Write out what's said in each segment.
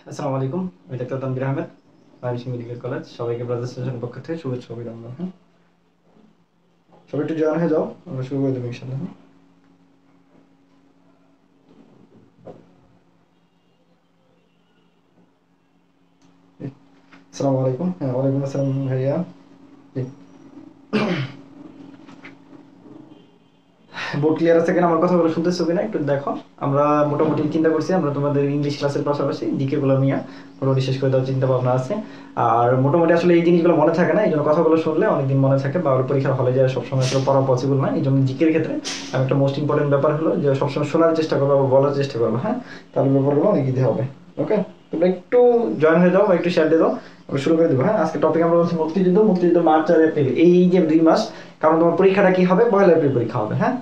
আসসালামু আলাইকুম। আমি doctor Tanvir Ahmed, Mymensingh medical college. সবাইকে ব্রাদার্স স্টেশনের পক্ষ থেকে শুভেচ্ছা অভিনন্দন। হ্যাঁ, সবাই একটু জয়েন হয়ে যাও, আমরা শুরু করে দেবো ইনশাল্লাহ। আসসালামু আলাইকুম। হ্যাঁ, ওয়ালাইকুম আসসালাম ভাইয়া। বোর্ড ক্লিয়ার আছে কিনা, আমার কথাগুলো শুনতেছো কিনা একটু দেখো। আমরা মোটামুটি চিন্তা করছি আমরা তোমাদের ইংলিশ ক্লাসের পাশাপাশি জিকে গুলো নিয়ে মোটামুটি শেষ করে দেওয়ার চিন্তা ভাবনা আছে। আর মোটামুটি আসলে এই জিনিসগুলো মনে থাকে না, এই জন্য কথাগুলো শুনলে অনেকদিন মনে থাকে, বা পরীক্ষার হলে যায় সবসময় আসলে পড়া পসিবল না। এই জন্য জিকের ক্ষেত্রে আমি একটা মোস্ট ইম্পর্টেন্ট ব্যাপার হলো যে সবসময় শোনার চেষ্টা করবো বা বলার চেষ্টা করবো। হ্যাঁ, তাহলে ব্যাপারগুলো অনেক ইজি হবে। ওকে, তোমরা একটু জয়েন হয়ে যাও বা একটু শেয়ার দিয়ে দাও, আমরা শুরু করে দেবো। হ্যাঁ, আজকে টপিক আমরা বলছি মুক্তিযুদ্ধ। মুক্তিযুদ্ধ মার্চ আর এপ্রিল, এই যে 2 মাস। কারণ তোমার পরীক্ষাটা কি হবে, 1 এপ্রিল পরীক্ষা হবে। হ্যাঁ,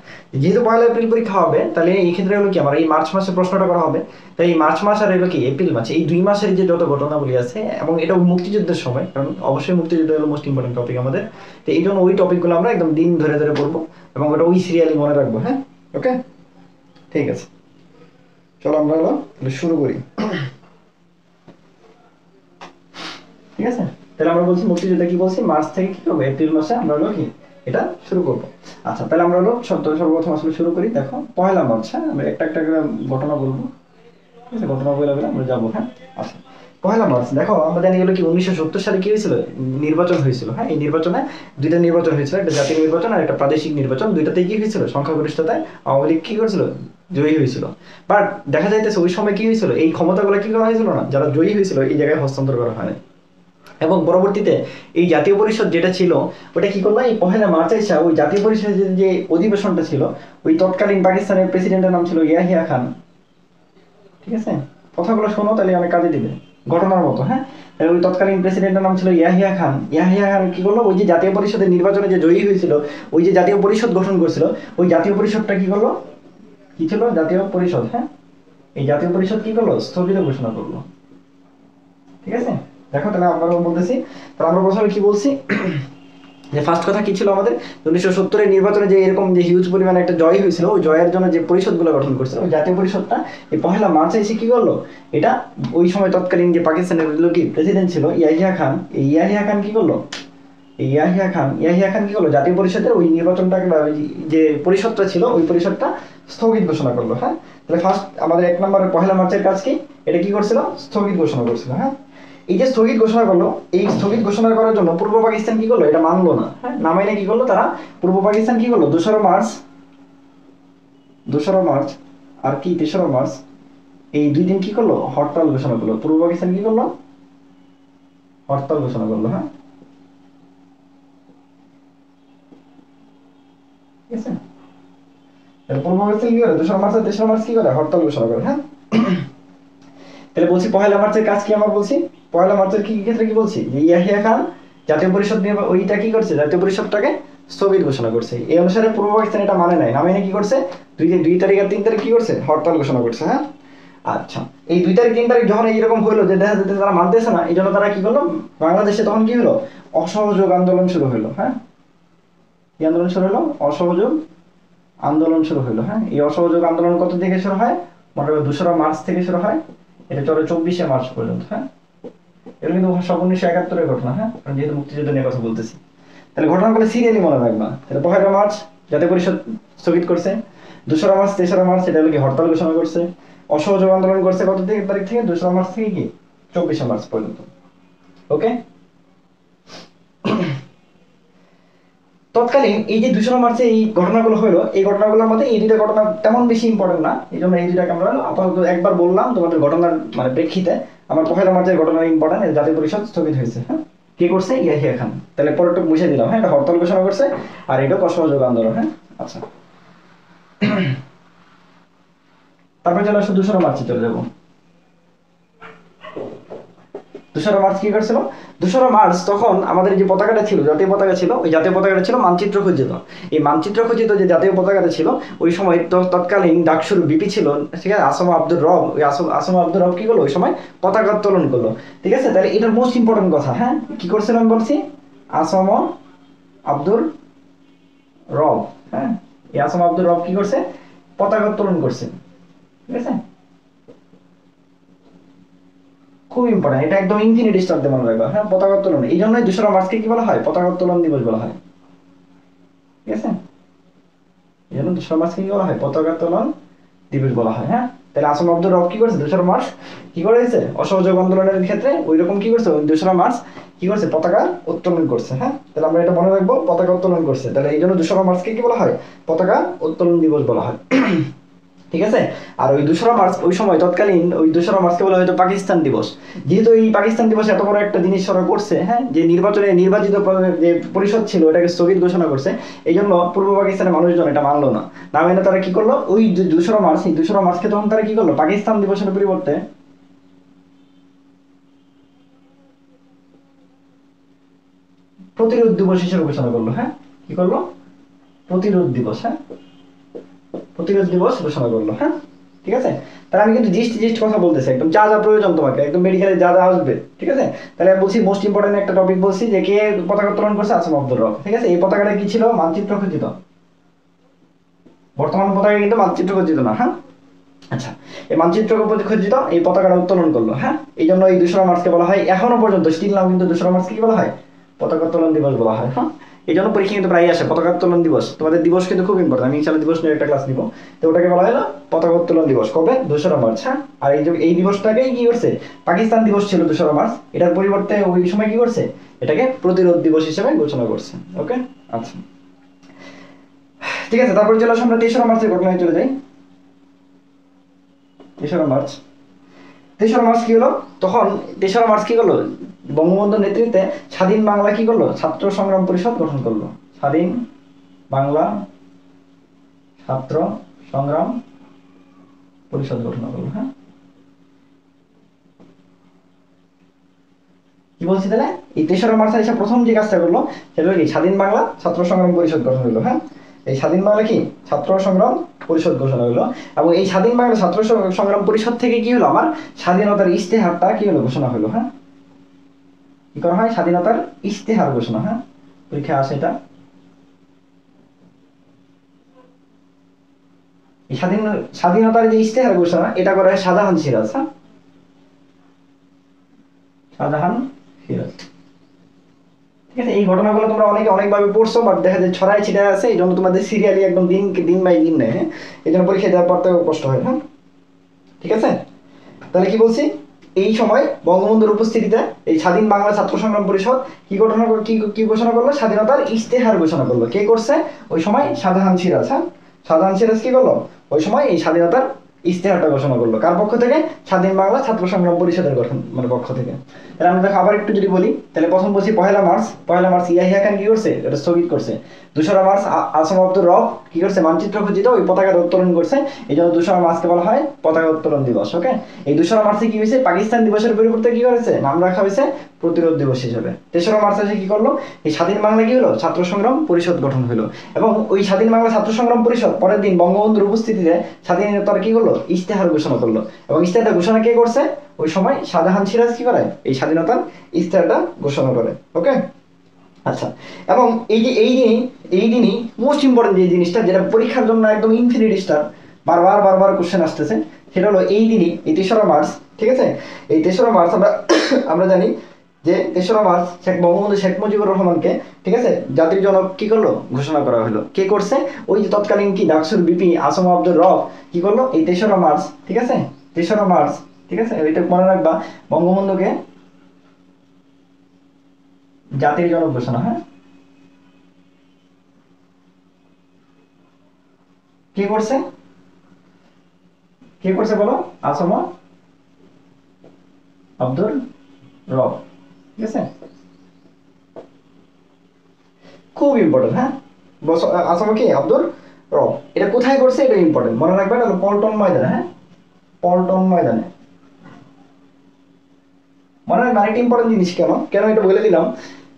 যেহেতু 1 এপ্রিল পরীক্ষা হবে, তাহলে এই ক্ষেত্রে হলো কি আমার এই মার্চ মাসে প্রশ্নটা করা হবে। তাই এই মার্চ মাস আর এলো কি এপ্রিল মাস, এই 2 মাসের যে যত ঘটনাবলী আছে, এবং এটা মুক্তিযুদ্ধের সময়, কারণ অবশ্যই মুক্তিযুদ্ধ হলো মোস্ট ইম্পর্টেন্ট টপিক আমাদের। তো এই জন্য ওই টপিকগুলো আমরা একদম দিন ধরে ধরে পড়বো এবং ওটা ওই সিরিয়ালি মনে রাখবো। হ্যাঁ, ওকে, ঠিক আছে, চলো আমরা হলো শুরু করি। ঠিক আছে, তাহলে আমরা বলছি মুক্তিযুদ্ধ কি বলছি, মার্চ থেকে কি করবো, এপ্রিল মাসে আমরা হলো কি এটা শুরু করবো। আচ্ছা, তাহলে আমরা হলো সর্বপ্রথম আসলে শুরু করি। দেখো, 1 মার্চ। হ্যাঁ, আমরা একটা একটা করে ঘটনা বলবো। ঠিক আছে, ঘটনা বলে বলে আমরা যাবো। হ্যাঁ, আচ্ছা, 1 মার্চ। দেখো, আমরা জানি গেলো কি 1970 সালে কি হয়েছিল, নির্বাচন হয়েছিল। হ্যাঁ, এই নির্বাচনে দুইটা নির্বাচন হয়েছিল, একটা জাতীয় নির্বাচন আর একটা প্রাদেশিক নির্বাচন। দুইটাতেই কি হয়েছিল, সংখ্যাগরিষ্ঠতায় আওয়ামী লীগ কি করেছিল, জয়ী হয়েছিল। বাট দেখা যাইতেছে ওই সময় কি হয়েছিল, এই ক্ষমতাগুলো কি করা হয়েছিল না, যারা জয়ী হয়েছিল এই জায়গায় হস্তান্তর করা হয় না। এবং পরবর্তীতে এই জাতীয় পরিষদ যেটা ছিল, ওটা কি করলো, এই 1 মার্চে এসে ওই জাতীয় পরিষদের যে অধিবেশনটা ছিল, ওই তৎকালীন পাকিস্তানের প্রেসিডেন্টের নাম ছিল ইয়াহিয়া খান। ঠিক আছে, কথাগুলো শোনো, তাহলে অনেক কাজে দিবে, ঘটনার মতো। হ্যাঁ, ওই তৎকালীন প্রেসিডেন্টের নাম ছিল ইয়াহিয়া খান। ইয়াহিয়া খান কি করলো, ওই যে জাতীয় পরিষদের নির্বাচনে যে জয়ী হয়েছিল, ওই যে জাতীয় পরিষদ গঠন করেছিল, ওই জাতীয় পরিষদটা কি করলো, কি ছিল জাতীয় পরিষদ। হ্যাঁ, এই জাতীয় পরিষদ কি করলো, স্থগিত ঘোষণা করলো। ঠিক আছে, দেখো, তাহলে আমরা বলতেছি, তাহলে আমরা প্রথমে কি বলছি যে ফার্স্ট কথা কি ছিল আমাদের, 1970-এর নির্বাচনে যে এরকম যে হিউজ পরিমাণে একটা জয় হয়েছিল, ওই জয়ের জন্য যে পরিষদগুলো গঠন করছিল, ওই জাতীয় পরিষদটা এই 1 মার্চে এসে কি করলো, এটা ওই সময় তৎকালীন যে পাকিস্তানের কি প্রেসিডেন্ট ছিল ইয়াহিয়া খান, এই ইয়াহিয়া খান কি করলো, এই ইয়াহিয়া খান কি করলো, জাতীয় পরিষদের ওই নির্বাচনটাকে বা যে পরিষদটা ছিল ওই পরিষদটা স্থগিত ঘোষণা করলো। হ্যাঁ, তাহলে ফার্স্ট আমাদের 1 নম্বরের 1 মার্চের কাজ কি, এটা কি করছিল, স্থগিত ঘোষণা করছিল। হ্যাঁ, এই যে স্থগিত ঘোষণা করলো, এই স্থগিত ঘোষণা করার জন্য পূর্ব পাকিস্তান কি করলো, এটা মানলো না। হ্যাঁ, না মানে কি করলো তারা, পূর্ব পাকিস্তান কি করলো, 2রা মার্চ আর কি 3রা মার্চ, এই 2 দিন কি করলো, হরতাল ঘোষণা করলো। পূর্ব পাকিস্তান কি করলো, হরতাল ঘোষণা করলো। হ্যাঁ, ঠিক আছে, পূর্ব পাকিস্তান কি করে, 2রা মার্চ আর 3রা মার্চ কি করে, হরতাল ঘোষণা করে। হ্যাঁ, তাহলে বলছি 1 মার্চের কাজ কি আমার বলছি, 1 মার্চের কি ক্ষেত্রে কি বলছি, যে ইয়াহিয়া খান জাতীয় পরিষদ নিয়ে ওইটা কি করছে, জাতীয় পরিষদটাকে স্থগিত ঘোষণা করছে। এই অনুসারে পূর্ব পাকিস্তান এটা মানে নাই, না মানে কি করছে, 2 তারিখ আর 3 তারিখ কি করছে, হরতাল ঘোষণা করছে। হ্যাঁ, আচ্ছা, এই 2 তারিখ 3 তারিখ যখন এইরকম হলো যে দেখা যাচ্ছে তারা মানতেছে না, এই জন্য তারা কি করলো, বাংলাদেশে তখন কি হলো, অসহযোগ আন্দোলন শুরু হলো। হ্যাঁ, কি আন্দোলন শুরু হলো, অসহযোগ আন্দোলন শুরু হলো। হ্যাঁ, এই অসহযোগ আন্দোলন কত থেকে শুরু হয়, মোটামুটি 2রা মার্চ থেকে শুরু হয়, এটা চলে 24শে মার্চ পর্যন্ত। হ্যাঁ, এগুলো কিন্তু সব 1971-এর ঘটনা। হ্যাঁ, কারণ যেহেতু মুক্তিযুদ্ধ নিয়ে কথা বলতেছি, তাহলে ঘটনাগুলো সিরিয়ালি মনে রাখবা। তাহলে 1 মার্চ জাতীয় পরিষদ স্থগিত করছে, 2রা মার্চ 3রা মার্চ এটা হলো কি হরতাল ঘোষণা করছে, অসহযোগ আন্দোলন করছে কত তারিখ থেকে, 2রা মার্চ থেকে কি 24শে মার্চ পর্যন্ত। ওকে, তৎকালীন এই যে 2রা মার্চে এই ঘটনাগুলো হলো, এই ঘটনাগুলোর মধ্যে এই 2টা ঘটনা তেমন বেশি ইম্পর্টেন্ট না, এই জন্য এই 2টাকে আমরা আপাতত একবার বললাম তোমাদের ঘটনার মানে প্রেক্ষিতে। আমার 1 মার্চের ঘটনা ইম্পর্টেন্ট, জাতীয় পরিষদ স্থগিত হয়েছে। হ্যাঁ, কে করছে, ইয়াহিয়া খান। তাহলে পরেরটা মুছে দিলাম। হ্যাঁ, এটা হরতাল ঘোষণা করছে আর এটা অসহযোগ আন্দোলন। হ্যাঁ, আচ্ছা, তারপরে চলে আসো 2রা মার্চে চলে যাবো। 2রা মার্চ কি করছিল, 2রা মার্চ তখন আমাদের যে পতাকাটা ছিল, জাতীয় পতাকা ছিল, ওই জাতীয় পতাকাটা ছিল মানচিত্র খচিত। এই মানচিত্র খচিত যে জাতীয় পতাকাটা ছিল, ওই সময় তৎকালীন ডাকসুর বিপি ছিল, ঠিক আছে, আসম আব্দুর রব। ওই আসম আব্দুর রব কি করলো, ওই সময় পতাকা উত্তোলন করলো। ঠিক আছে, তাহলে এটার মোস্ট ইম্পর্টেন্ট কথা। হ্যাঁ, কি করছিল আমি বলছি, আসম আব্দুর রব। হ্যাঁ, এই আসম আব্দুর রব কি করছে, পতাকা উত্তোলন করছে। ঠিক আছে, খুব ইম্পর্টেন্ট, এটা একদম ইনফিনিটি স্টার দিয়ে মনে রাখবা। হ্যাঁ, পতাকা উত্তোলন, এই জন্যই 2রা মার্চকে কি বলা হয়? পতাকা উত্তোলন দিবস বলা হয়। ঠিক আছে, এই জন্য 2রা মার্চকে কি বলা হয়? পতাকা উত্তোলন দিবস বলা হয়। হ্যাঁ, তাহলে আসম আব্দুর রব কি করছে? 2রা মার্চ কি করেছে? অসহযোগ আন্দোলনের ক্ষেত্রে ওই রকম কি করছে? 2রা মার্চ কি করছে? পতাকা উত্তোলন করছে। হ্যাঁ, তাহলে আমরা এটা মনে রাখবো, পতাকা উত্তোলন করছে। তাহলে এই জন্য 2রা মার্চকে কি বলা হয়? পতাকা উত্তোলন দিবস বলা হয়। ঠিক আছে, আর ওই 2রা মার্চ ওই সময় তৎকালীন ওই 2রা মার্চকে বলা হয়তো পাকিস্তান দিবস। যেহেতু এই পাকিস্তান দিবস এত বড় একটা জিনিস ওরা করছে, হ্যাঁ, যে নির্বাচনে নির্বাচিত যে পরিষদ ছিল ওটাকে স্থগিত ঘোষণা করছে, এই জন্য পূর্ব পাকিস্তানের মানুষজন এটা মানলো না। না মেনে তারা কি করলো? ওই 2রা মার্চ, এই 2রা মার্চকে তখন তারা কি করলো? পাকিস্তান দিবসের পরিবর্তে প্রতিরোধ দিবস হিসেবে ঘোষণা করলো। হ্যাঁ, কি করলো? প্রতিরোধ দিবস। হ্যাঁ, প্রতিরোধ দিবস ঘোষণা করলো। হ্যাঁ, ঠিক আছে, তাহলে আমি কিন্তু জিস্ট কথা বলতেছি, একদম যা যা প্রয়োজন তোমাকে, একদম মেডিকেলে যা যা আসবে। ঠিক আছে, তাহলে আমি বলছি মোস্ট ইম্পর্টেন্ট একটা টপিক বলছি, যে কে পতাকা উত্তোলন করছে? আসম আব্দুর রব। ঠিক আছে, এই পতাকাটা কি ছিল? মানচিত্র খচিত। বর্তমান পতাকা কিন্তু মানচিত্র খচিত না। হ্যাঁ, আচ্ছা, এই মানচিত্র খচিত এই পতাকাটা উত্তোলন করলো। হ্যাঁ, এই জন্য এই 2রা মার্চকে বলা হয়, এখনো পর্যন্ত স্টিল নাও কিন্তু 2রা মার্চকে কি বলা হয়? পতাকা উত্তোলন দিবস বলা হয়। হ্যাঁ, এই জন্য পরীক্ষা কিন্তু প্রায় আসে পতাকা উত্তোলন দিবস। তোমাদের দিবস কিন্তু খুব ইম্পর্টেন্ট, আমি ইনশাআল্লাহ দিবস নিয়ে একটা ক্লাস দিব। তো ওটাকে বলা হয় না পতাকা উত্তোলন দিবস। কবে? 2রা মার্চ। হ্যাঁ, আর এই দিবসটাকেই কি করছে? পাকিস্তান দিবস ছিল 2রা মার্চ, এটার পরিবর্তে ওই সময় কি করছে? এটাকে প্রতিরোধ দিবস হিসেবে ঘোষণা করছে। ওকে, আচ্ছা, ঠিক আছে, তারপর চলে আসো আমরা 3রা মার্চের ঘটনায় চলে যাই। 3রা মার্চ, 3রা মার্চ কি হলো? তখন 3রা মার্চ কি করলো? বঙ্গবন্ধুর নেতৃত্বে স্বাধীন বাংলা কি করলো? ছাত্র সংগ্রাম পরিষদ গঠন করলো। স্বাধীন বাংলা ছাত্র সংগ্রাম পরিষদ গঠন করলো। হ্যাঁ, কি বলছি তাহলে? এই 3রা মার্চ এসে প্রথম যে কাজটা করলো সেটা কি? স্বাধীন বাংলা ছাত্র সংগ্রাম পরিষদ গঠন হলো। হ্যাঁ, এই স্বাধীন বাংলা কি? ছাত্র সংগ্রাম পরিষদ ঘোষণা হলো, এবং এই স্বাধীন বাংলা ছাত্র সংগ্রাম পরিষদ থেকে কি হলো? আমার স্বাধীনতার ইশতেহারটা কি হলো? ঘোষণা হলো। হ্যাঁ, কি করা হয়? স্বাধীনতার ইশতেহার ঘোষণা। হ্যাঁ, পরীক্ষায় আসে এটা। এই স্বাধীনতার যে ইশতেহার ঘোষণা এটা করা হয় শাহজাহান সিরাজ। হ্যাঁ, শাহজাহান সিরাজ। ঠিক আছে, এই ঘটনাগুলো তোমরা অনেকে অনেকভাবে পড়ছো, বাট দেখা যায় ছড়ায় ছিটায় আছে, এই জন্য তোমাদের সিরিয়ালি একদম দিন বাই দিন নেয়। হ্যাঁ, এই জন্য পরীক্ষা দেওয়ার পড়তে কষ্ট হয়। হ্যাঁ, ঠিক আছে, তাহলে কি বলছি? এই সময় বঙ্গবন্ধুর উপস্থিতিতে এই স্বাধীন বাংলা ছাত্র সংগ্রাম পরিষদ কি ঘোষণা করলো? স্বাধীনতার ইশতেহার ঘোষণা করলো। কে করছে ওই সময়? শাহজাহান সিরাজ। হ্যাঁ, শাহজাহান সিরাজ কি করলো ওই সময়? এই স্বাধীনতার ইশতেহারটা ঘোষণা করলো। কার পক্ষ থেকে? স্বাধীন বাংলা ছাত্র সংগ্রাম পরিষদের গঠন মানে পক্ষ থেকে। তাহলে আমরা দেখো আবার একটু যদি বলি, তাহলে প্রথম বলছি পহেলা মার্চ ইয়াহিয়া খান কি করছে? এটা স্থগিত করছে। 2রা মার্চ আসম আব্দুর রব কি করছে? মানচিত্র খচিত ওই পতাকাটা উত্তোলন করছে, এই জন্য 2রা মার্চকে বলা হয় পতাকা উত্তোলন দিবস। ওকে, এই 2রা মার্চে কি হয়েছে? পাকিস্তান দিবসের পরিবর্তে কি করেছে? নাম রাখা হয়েছে প্রতিরোধ দিবস হিসেবে। 3রা মার্চ এসে কি করলো? এই স্বাধীন বাংলা কি হলো? ছাত্র সংগ্রাম পরিষদ গঠন হলো, এবং ওই স্বাধীন বাংলা ছাত্র সংগ্রাম পরিষদ পরের দিন বঙ্গবন্ধুর উপস্থিতিতে স্বাধীনতার কি করলো? ইশতেহার ঘোষণা করলো, এবং ইশতেহারটা ঘোষণা কে করছে? ওই সময় শাহজাহান সিরাজ কি করে? এই স্বাধীনতার ইশতেহারটা ঘোষণা করে। ওকে, আচ্ছা, এবং এই দিনই মোস্ট ইম্পর্টেন্ট যে জিনিসটা, যেটা পরীক্ষার জন্য একদম ইনফিনিটি স্টার, বারবার কোশ্চেন আসতেছে, সেটা হলো এই দিনই, এই 3রা মার্চ। ঠিক আছে, এই 3রা মার্চ আমরা জানি যে 3রা মার্চ বঙ্গবন্ধু শেখ মুজিবুর রহমানকে, ঠিক আছে, জাতির জনক কি করলো? ঘোষণা করা হলো। কে করছে? ওই যে তৎকালীন কি ডাকসুর বিপি আসম আব্দুর রব কি করলো? এই 3রা মার্চ, ঠিক আছে, 3রা মার্চ, ঠিক আছে, এটা মনে রাখবা, বঙ্গবন্ধুকে জাতির জনক ঘোষণা। হ্যাঁ, কে করছে? কে করছে বলো? আসম আব্দুর রব। ঠিক আছে, খুব ইম্পর্টেন্ট। হ্যাঁ, আসম কি? আব্দুর রব। এটা কোথায় করছে? এটা ইম্পর্টেন্ট, মনে রাখবে। এটা হলো পল্টন ময়দানে। হ্যাঁ, পল্টন ময়দানে। মনে রাখবে আরেকটা ইম্পর্টেন্ট জিনিস। কেন এটা বলে দিলাম?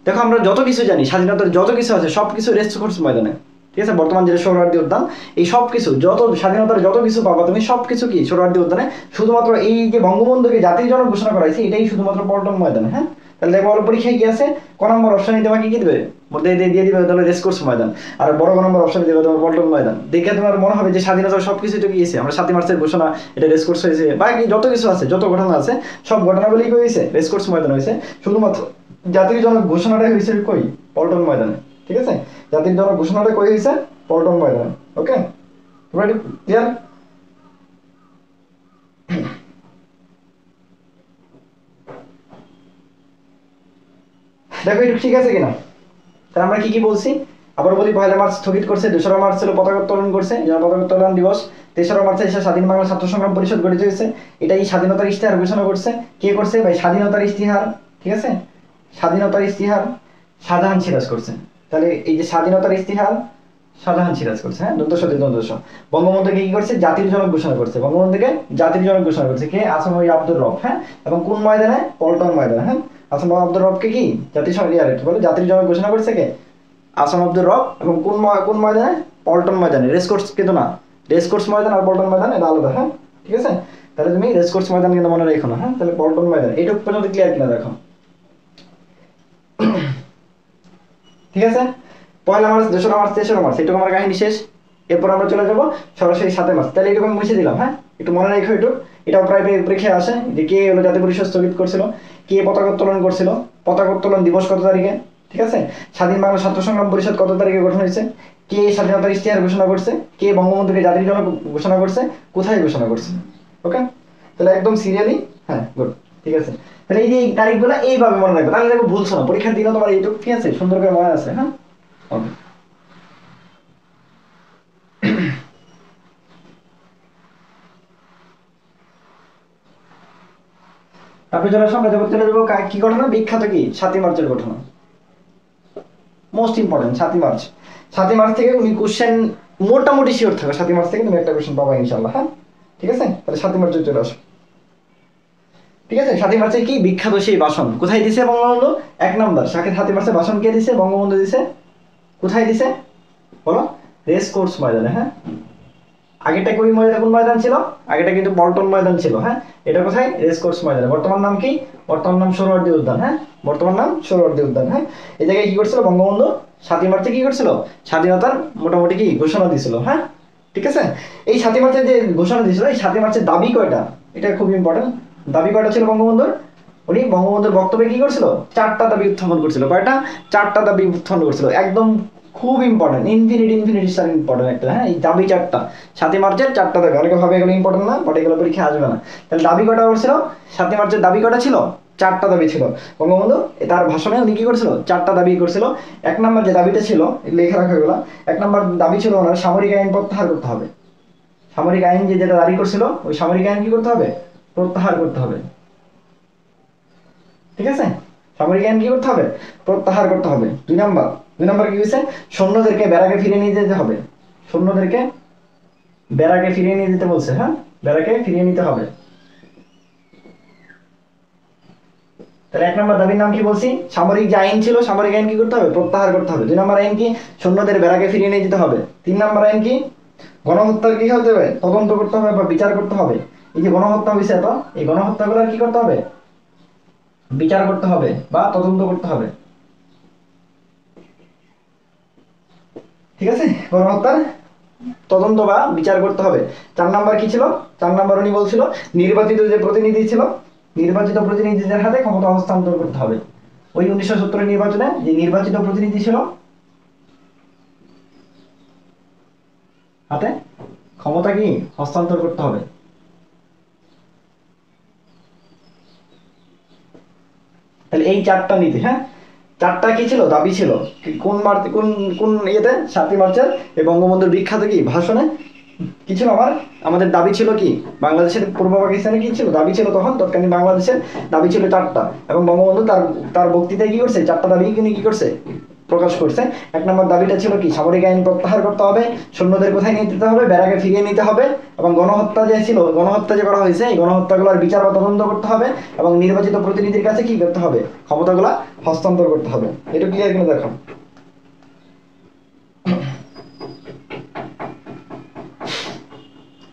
দেখো, আমরা যত কিছু জানি, স্বাধীনতার যত কিছু আছে সব কিছু রেস্ট করছে ময়দানে। ঠিক আছে, বর্তমান যেটা সোহরাওয়ার্দী উদ্যান, এই সব কিছু যত স্বাধীনতার যত কিছু পাবা তুমি, সব কিছু কি সোহরাওয়ার্দী উদ্যানে। শুধুমাত্র এই যে বঙ্গবন্ধুকে জাতির জনক ঘোষণা করা হয়েছে, এটাই শুধুমাত্র পল্টন ময়দানে। হ্যাঁ, তাহলে দেখো পরীক্ষায় কি আছে, ক নম্বর অপশনে তোমাকে কি দিবে, মধ্যে দিয়ে দিবে তাহলে রেসকোর্স ময়দান, আর বড় ক নম্বর অপশনে দিবে তোমার পল্টন ময়দান। দেখে তোমার মনে হবে যে স্বাধীনতার সবকিছু তো গিয়েছে, আমরা 7 মার্চের ঘোষণা, এটা রেসকোর্স হয়েছে, বাকি যত কিছু আছে, যত ঘটনা আছে, সব ঘটনাগুলি কি হয়েছে, রেসকোর্স ময়দান হয়েছে। শুধুমাত্র জাতির জনক ঘোষণাটাই হয়েছে কই, পল্টন ময়দানে। ঠিক আছে, জাতির জনক ঘোষণাটা কই হয়েছে, পল্টন ময়দানে। ওকে, তোমরা ক্লিয়ার? দেখো এটা ঠিক আছে কিনা। তাহলে আমরা কি কি বলছি আবার বলি, 1 মার্চ স্থগিত করছে, 2 মার্চ ছিল পতাকা উত্তোলন করছে, পতাকা উত্তোলন দিবস। 3 মার্চে এসে স্বাধীন বাংলা ছাত্র সংগ্রাম পরিষদ গঠিত হয়েছে, এটাই স্বাধীনতার ইশতেহার ঘোষণা করছে। কে করছে ভাই, স্বাধীনতার ইশতেহার। ঠিক আছে, স্বাধীনতার ইশতেহার শাহজাহান সিরাজ করছে। তাহলে এই যে স্বাধীনতার ইশতেহার শাহজাহান সিরাজ করছে, হ্যাঁ, দন্তস। বঙ্গবন্ধুকে কি করছে, জাতির জনক ঘোষণা করছে, বঙ্গবন্ধুকে জাতির জনক ঘোষণা করছে কে, আসম আব্দুর রব। হ্যাঁ, এবং কোন ময়দানে, পল্টন ময়দানে। হ্যাঁ, আসম আব্দুর রবকে কি জাতির জনক ঘোষণা করছে কে, আসম আব্দুর রব। এবং কোন ময়দানে, পল্টন ময়দানে। রেসকোর্স কিন্তু না, রেসকোর্স ময়দান আর পল্টন ময়দান এটা আলাদা। হ্যাঁ, ঠিক আছে, তাহলে তুমি রেসকোর্স ময়দান কিন্তু মনে রেখো না। হ্যাঁ, তাহলে পল্টন ময়দান, এইটুকু পর্যন্ত ক্লিয়ার কিনা দেখো। ঠিক আছে, 1 মার্চ, 2 মার্চ, 3 মার্চ, এটুকু আমার কাহিনী শেষ। এরপর আমরা চলে যাবো সরাসরি 7 মার্চ। তাহলে এটুকু আমি মুছে দিলাম। হ্যাঁ, একটু মনে রেখো, এটাও প্রায় পরীক্ষায় আসে যে কে হলো জাতীয় পরিষদ স্থগিত করছিল, কে পতাকা উত্তোলন করছিল, পতাকা উত্তোলন দিবস কত তারিখে। ঠিক আছে, স্বাধীন বাংলা ছাত্র সংগ্রাম পরিষদ কত তারিখে গঠন হয়েছে, কে স্বাধীনতার ইশতেহার ঘোষণা করছে, কে বঙ্গবন্ধুকে জাতির জনক ঘোষণা করছে, কোথায় ঘোষণা করছে। ওকে, তাহলে একদম সিরিয়ালি। হ্যাঁ, গুড। ঠিক আছে, তাহলে এই যে তারিখগুলো এইভাবে মনে রাখবে, তাহলে দেখো ভুলছো না, পরীক্ষার দিনও তোমার এইটুকু ঠিক আছে, সুন্দর করে মনে আছে। হ্যাঁ, ওকে। তারপরে চলে আসো, আমরা চলে যাবো কি ঘটনা, বিখ্যাত কি 7 মার্চের ঘটনা, মোস্ট ইম্পর্টেন্ট। 7 মার্চ, 7 মার্চ থেকে তুমি কোশ্চেন মোটামুটি শিওর থাকো, 7 মার্চ থেকে তুমি একটা কোশ্চেন পাবা ইনশাল্লাহ। হ্যাঁ, ঠিক আছে, তাহলে 7 মার্চে চলে আসো। ঠিক আছে, 7 মার্চে কি বিখ্যাত সেই ভাষণ কোথায় দিছে বঙ্গবন্ধু, 1 নম্বর 7 মার্চে ভাষণ কে দিছে, বঙ্গবন্ধু দিছে। কোথায় দিছে বলো, রেস কোর্স ময়দানে। হ্যাঁ, আগেটা কোন ময়দান ছিল, আগেটা কিন্তু পল্টন ময়দান ছিল। হ্যাঁ, এটা কোথায়, রেস কোর্স ময়দানে। বর্তমান নাম কি, বর্তমান নাম সোহরাওয়ার্দী উদ্যান। হ্যাঁ, বর্তমান নাম সোহরাওয়ার্দী উদ্যান। হ্যাঁ, এই জায়গায় কি করছিল বঙ্গবন্ধু, 7 মার্চে কি করছিল, স্বাধীনতার মোটামুটি কি ঘোষণা দিয়েছিল। হ্যাঁ, ঠিক আছে, এই 7 মার্চে যে ঘোষণা দিয়েছিল, এই 7 মার্চের দাবি কয়টা, এটা খুব ইম্পর্টেন্ট। দাবি কয়টা ছিল বঙ্গবন্ধুর, উনি বঙ্গবন্ধুর বক্তব্যে কি করছিল, 4টা দাবি উত্থাপন করছিল। কয়টা, 4টা দাবি উত্থাপন করছিল, একদম খুব ইম্পর্টেন্ট, ইনফিনিটি স্টার ইম্পর্টেন্ট একটা। হ্যাঁ, এই দাবি 4টা, 7 মার্চের 4টা দাবি। অনেকে ভাবে এগুলো ইম্পর্টেন্ট না, বাট এগুলো পরীক্ষা আসবে না। তাহলে দাবি কটা করছিল, 7 মার্চের দাবি কটা ছিল, 4টা দাবি ছিল। বঙ্গবন্ধু তার ভাষণে উনি কি করছিল, 4টা দাবি করছিল। 1 নম্বর যে দাবিটা ছিল, লেখা রাখা গেল, 1 নম্বর দাবি ছিল ওনার সামরিক আইন প্রত্যাহার করতে হবে। সামরিক আইন যেটা জারি করছিল, ওই সামরিক আইন কি করতে হবে, প্রত্যাহার করতে হবে। ঠিক আছে, সামরিক আইন কি করতে হবে, প্রত্যাহার করতে হবে। 2 নম্বর কি হয়েছে, সৈন্যদেরকে ব্যারাকে ফিরিয়ে নিয়ে যেতে হবে। সৈন্যদেরকে ব্যারাকে ফিরিয়ে নিয়ে যেতে বলছে। হ্যাঁ, ব্যারাকে ফিরিয়ে নিতে হবে। তাহলে 1 নম্বর দাবির নাম কি বলছি, সামরিক যে আইন ছিল, সামরিক আইন কি করতে হবে, প্রত্যাহার করতে হবে। 2 নম্বর আইন কি, সৈন্যদের ব্যারাকে ফিরিয়ে নিয়ে যেতে হবে। 3 নম্বর আইন কি, গণহত্যার কি হতে হবে, তদন্ত করতে হবে বা বিচার করতে হবে। এই যে গণহত্যা হয়েছে এত, এই গণহত্যাগুলোর কি করতে হবে, বিচার করতে হবে বা তদন্ত করতে হবে। ঠিক আছে, গণহত্যার তদন্ত বা বিচার করতে হবে। 4 নম্বর কি ছিল, 4 নম্বর উনি বলছিল নির্বাচিত যে প্রতিনিধি ছিল, নির্বাচিত প্রতিনিধিদের হাতে ক্ষমতা হস্তান্তর করতে হবে। ওই 1970 নির্বাচনে যে নির্বাচিত প্রতিনিধি ছিল, হাতে ক্ষমতা কি হস্তান্তর করতে হবে। তাহলে এই 4টা নীতি। হ্যাঁ, 4টা কি ছিল, দাবি ছিল। কোন কোন ইয়েতে, 7 মার্চের এই বঙ্গবন্ধুর বিখ্যাত কি ভাষণে কি ছিল, আমাদের দাবি ছিল কি, বাংলাদেশের পূর্ব পাকিস্তানে কি ছিল দাবি ছিল, তখন তৎকালীন বাংলাদেশের দাবি ছিল 4টা। এবং বঙ্গবন্ধু তার বক্তৃতায় কি করছে, 4টা দাবি তিনি কি করছে, প্রকাশ করছে। 1 নম্বর দাবিটা ছিল কি, সামরিক আইন প্রত্যাহার করতে হবে, সৈন্যদের কোথায় নিয়ে যেতে হবে, ব্যারাকে ফিরিয়ে নিতে হবে, এবং গণহত্যা যে ছিল, গণহত্যা যে করা হয়েছে, এই গণহত্যাগুলোর বিচার বা তদন্ত করতে হবে, এবং নির্বাচিত প্রতিনিধির কাছে কি করতে হবে, ক্ষমতাগুলা হস্তান্তর করতে হবে। এটা ক্লিয়ার কিনা দেখো।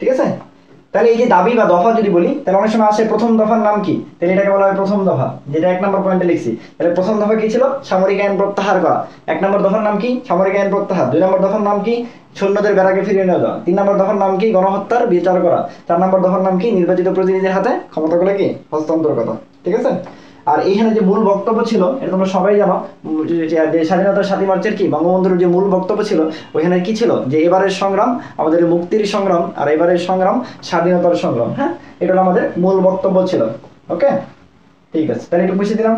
ঠিক আছে, তাহলে এই যে দাবি বা দফা যদি বলি, তাহলে অনেক সময় আসে প্রথম দফার নাম কি, তাহলে এটাকে বলা হয় প্রথম দফা, যেটা 1 নম্বর পয়েন্টে লিখছি। তাহলে প্রথম দফা কি ছিল? সামরিক আইন প্রত্যাহার করা। 1 নম্বর দফার নাম কি? সামরিক আইন প্রত্যাহার। 2 নম্বর দফার নাম কি? সৈন্যদের বেড়াকে ফিরিয়ে নেওয়া। 3 নম্বর দফার নাম কি? গণহত্যার বিচার করা। 4 নম্বর দফার নাম কি? নির্বাচিত প্রতিনিধির হাতে ক্ষমতাগুলো কি হস্তান্তর করা। ঠিক আছে? আর এইখানে যে মূল বক্তব্য ছিল, এটা তোমরা সবাই জানো, যে স্বাধীনতার 7ই মার্চের কি বঙ্গবন্ধুর যে মূল বক্তব্য ছিল, ওইখানে কি ছিল? যে এবারের সংগ্রাম আমাদের মুক্তির সংগ্রাম, আর এবারের সংগ্রাম স্বাধীনতার সংগ্রাম। হ্যাঁ, এটা হলো আমাদের মূল বক্তব্য ছিল। ওকে, ঠিক আছে, তাহলে একটু বুঝিয়ে দিলাম।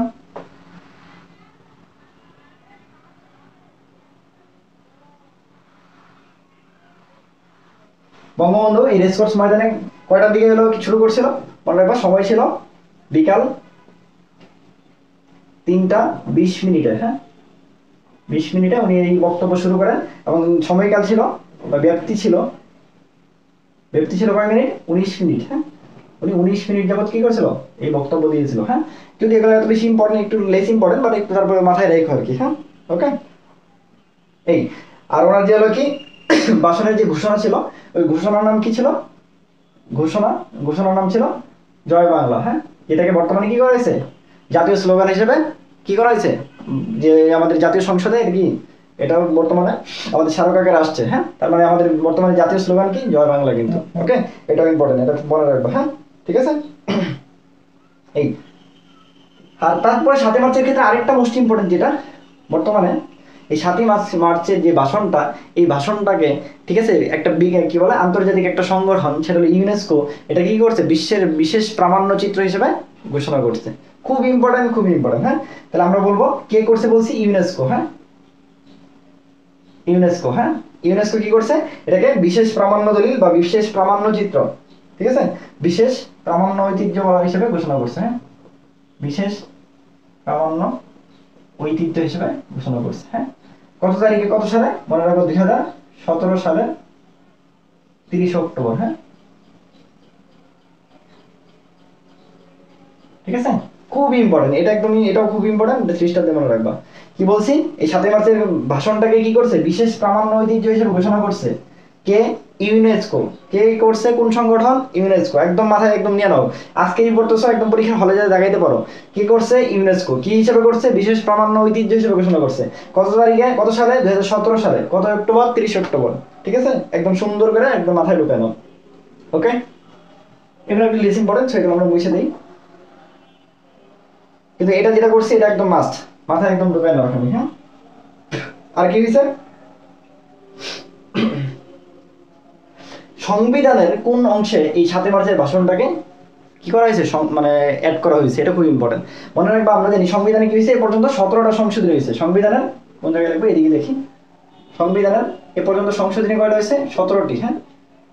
বঙ্গবন্ধু এই রেসকোর্স ময়দানে কয়টার দিকে এলো শুরু করছিল? মনে রাখবা, সময় ছিল বিকাল 3:20। হ্যাঁ, 20 উনি এই বক্তব্য শুরু করেন, এবং সময়কাল ছিল বা ব্যাপ্তি ছিল কয় মিনিট? 19 মিনিট। হ্যাঁ, উনি 19 মিনিট যাবত কি করেছিল? এই বক্তব্য দিয়েছিল। হ্যাঁ, যদি এগুলো এত বেশি ইম্পর্টেন্ট, একটু লেস ইম্পর্টেন্ট, বাট একটু তারপরে মাথায় রেখো আর কি। হ্যাঁ, ওকে। এই আর ওনার যে হলো কি ভাষণের যে ঘোষণা ছিল, ওই ঘোষণার নাম কি ছিল? ঘোষণার নাম ছিল জয় বাংলা। হ্যাঁ, এটাকে বর্তমানে কি করা হয়েছে? জাতীয় স্লোগান হিসেবে কি করা হয়েছে? যে আমাদের জাতীয় সংসদে এটা কি, এটা বর্তমানে আমাদের স্মারকাকারে আসছে। হ্যাঁ, তার মানে আমাদের বর্তমানে জাতীয় স্লোগান কি? জয় বাংলা। কিন্তু ওকে, এটাও ইম্পর্টেন্ট, এটা মনে রাখবো। হ্যাঁ, ঠিক আছে। এই আর তারপরে 7ই মার্চের ক্ষেত্রে আরেকটা মোস্ট ইম্পর্টেন্ট, যেটা বর্তমানে এই 7ই মার্চের যে ভাষণটা, এই ভাষণটাকে ঠিক আছে একটা কি বলে আন্তর্জাতিক একটা সংগঠন, সেটা হলো ইউনেস্কো, এটা কি করছে? বিশ্বের বিশেষ প্রামাণ্য চিত্র হিসেবে ঘোষণা করছে। খুব ইম্পর্টেন্ট, খুব ইম্পর্টেন্ট। হ্যাঁ, তাহলে আমরা বলবো কে করছে? বলছি ইউনেস্কো। হ্যাঁ, ইউনেস্কো। হ্যাঁ, ইউনেস্কো কি করছে? এটাকে বিশেষ প্রামাণ্য দলিল বা বিশেষ প্রামাণ্য চিত্র, ঠিক আছে, বিশেষ প্রামাণ্য ঐতিহ্য হিসেবে ঘোষণা করছে। হ্যাঁ, বিশেষ প্রামাণ্য ঐতিহ্য হিসেবে ঘোষণা করছে। হ্যাঁ, কত তারিখে, কত সালে? মনে রাখবো 2017 সালের 30 অক্টোবর। হ্যাঁ, ঠিক আছে, খুব ইম্পর্টেন্ট, এটা একদমই, এটাও খুব ইম্পর্টেন্ট, খ্রিস্টাব্দে মনে রাখবা। কি বলছি? এই 7ই মার্চের ভাষণটাকে কি করছে? বিশেষ প্রামাণ্য ঐতিহ্য হিসেবে ঘোষণা করছে কে? ইউনেস্কো। কে করছে? কোন সংগঠন? ইউনেস্কো। একদম মাথায় একদম নিয়ে নাও, আজকে এই পড়তেছো, একদম পরীক্ষা হলে যা দেখাইতে পারো। কি করছে? ইউনেস্কো। কি হিসেবে করছে? বিশেষ প্রামাণ্য ঐতিহ্য হিসেবে ঘোষণা করছে। কত তারিখে, কত সালে? 2017 সালে। কত অক্টোবর? 30 অক্টোবর। ঠিক আছে, একদম সুন্দর করে একদম মাথায় ঢুকানো। ওকে, এবার একটা লিসিং পড়েন, সেটা আমরা মুছে দিই। কিন্তু এটা যেটা করছি, এটা একদম মাস্ট, মাথায় একদম ঢুকাই না রাখি। হ্যাঁ, আর কি হয়েছে? সংবিধানের কোন অংশে এই 7ই মার্চের ভাষণটাকে কি করা হয়েছে, মানে অ্যাড করা হয়েছে? এটা খুব ইম্পর্টেন্ট, মনে রাখবা। আমরা জানি সংবিধানে কি হয়েছে? এ পর্যন্ত 17টা সংশোধনী হয়েছে। সংবিধানের কোন জায়গায় লিখবো? এদিকে দেখি। সংবিধানের এ পর্যন্ত সংশোধনী কয়টা হয়েছে? 17টি। হ্যাঁ,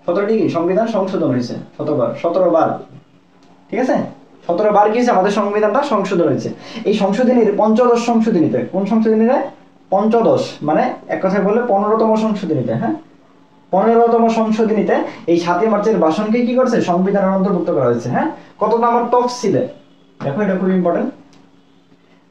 17টি কি সংবিধান সংশোধন হয়েছে? 17 বার। ঠিক আছে, 17 বার কি হয়েছে? আমাদের সংবিধানটা সংশোধন হয়েছে। এই সংশোধনীর 15 সংশোধনীতে, কোন সংশোধনীতে? 15, মানে এক কথায় বললে 15তম সংশোধনীতে। হ্যাঁ, 15তম সংশোধনীতে এই 7ই মার্চের ভাষণকে কি করছে? সংবিধানের অন্তর্ভুক্ত করা হয়েছে। হ্যাঁ, কত নাম্বার তফসিলে? দেখো, এটা খুব ইম্পর্টেন্ট।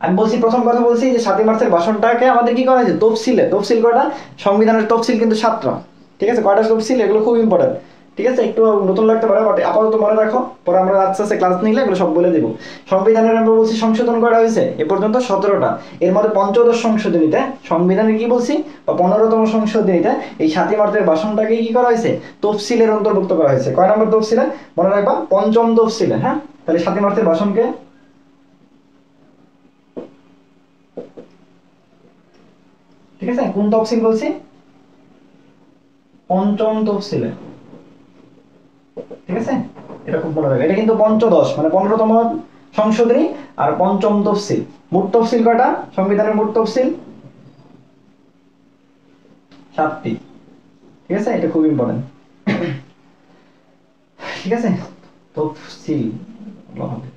আমি বলছি, প্রথম কথা বলছি যে 7ই মার্চের ভাষণটাকে আমাদের কি করা হয়েছে? তফসিলে। তফসিল কয়টা? সংবিধানের তফসিল কিন্তু 7টা। ঠিক আছে, কয়টা তফসিল? এগুলো খুব ইম্পর্টেন্ট। ঠিক আছে, একটু নতুন লাগতে পারে, বাট আপাতত মনে রাখো, পরে আমরা আস্তে আস্তে ক্লাস নিলে এগুলো সব বলে দেবো। সংবিধানের আমরা বলছি সংশোধন করা হয়েছে এ পর্যন্ত 17টা। এর মধ্যে 15 সংশোধনীতে, সংবিধানের কি বলছি, বা 15তম সংশোধনীতে এই 7ই মার্চের ভাষণটাকে কি করা হয়েছে? তফসিলের অন্তর্ভুক্ত করা হয়েছে। কয় নম্বর তফসিলে? মনে রাখবা, 5ম তফসিলে। হ্যাঁ, তাহলে 7ই মার্চের ভাষণকে ঠিক আছে কোন তফসিল বলছি? 5ম তফসিলে। ঠিক আছে, এটা খুব মনে রাখবে। এটা কিন্তু 15 মানে 15তম সংশোধনী আর 5ম তফসিল। মোট তফসিল কয়টা? সংবিধানের মোট তফসিল 7টি। ঠিক আছে, এটা খুব ইম্পর্টেন্ট। ঠিক আছে, তফসিল হবে।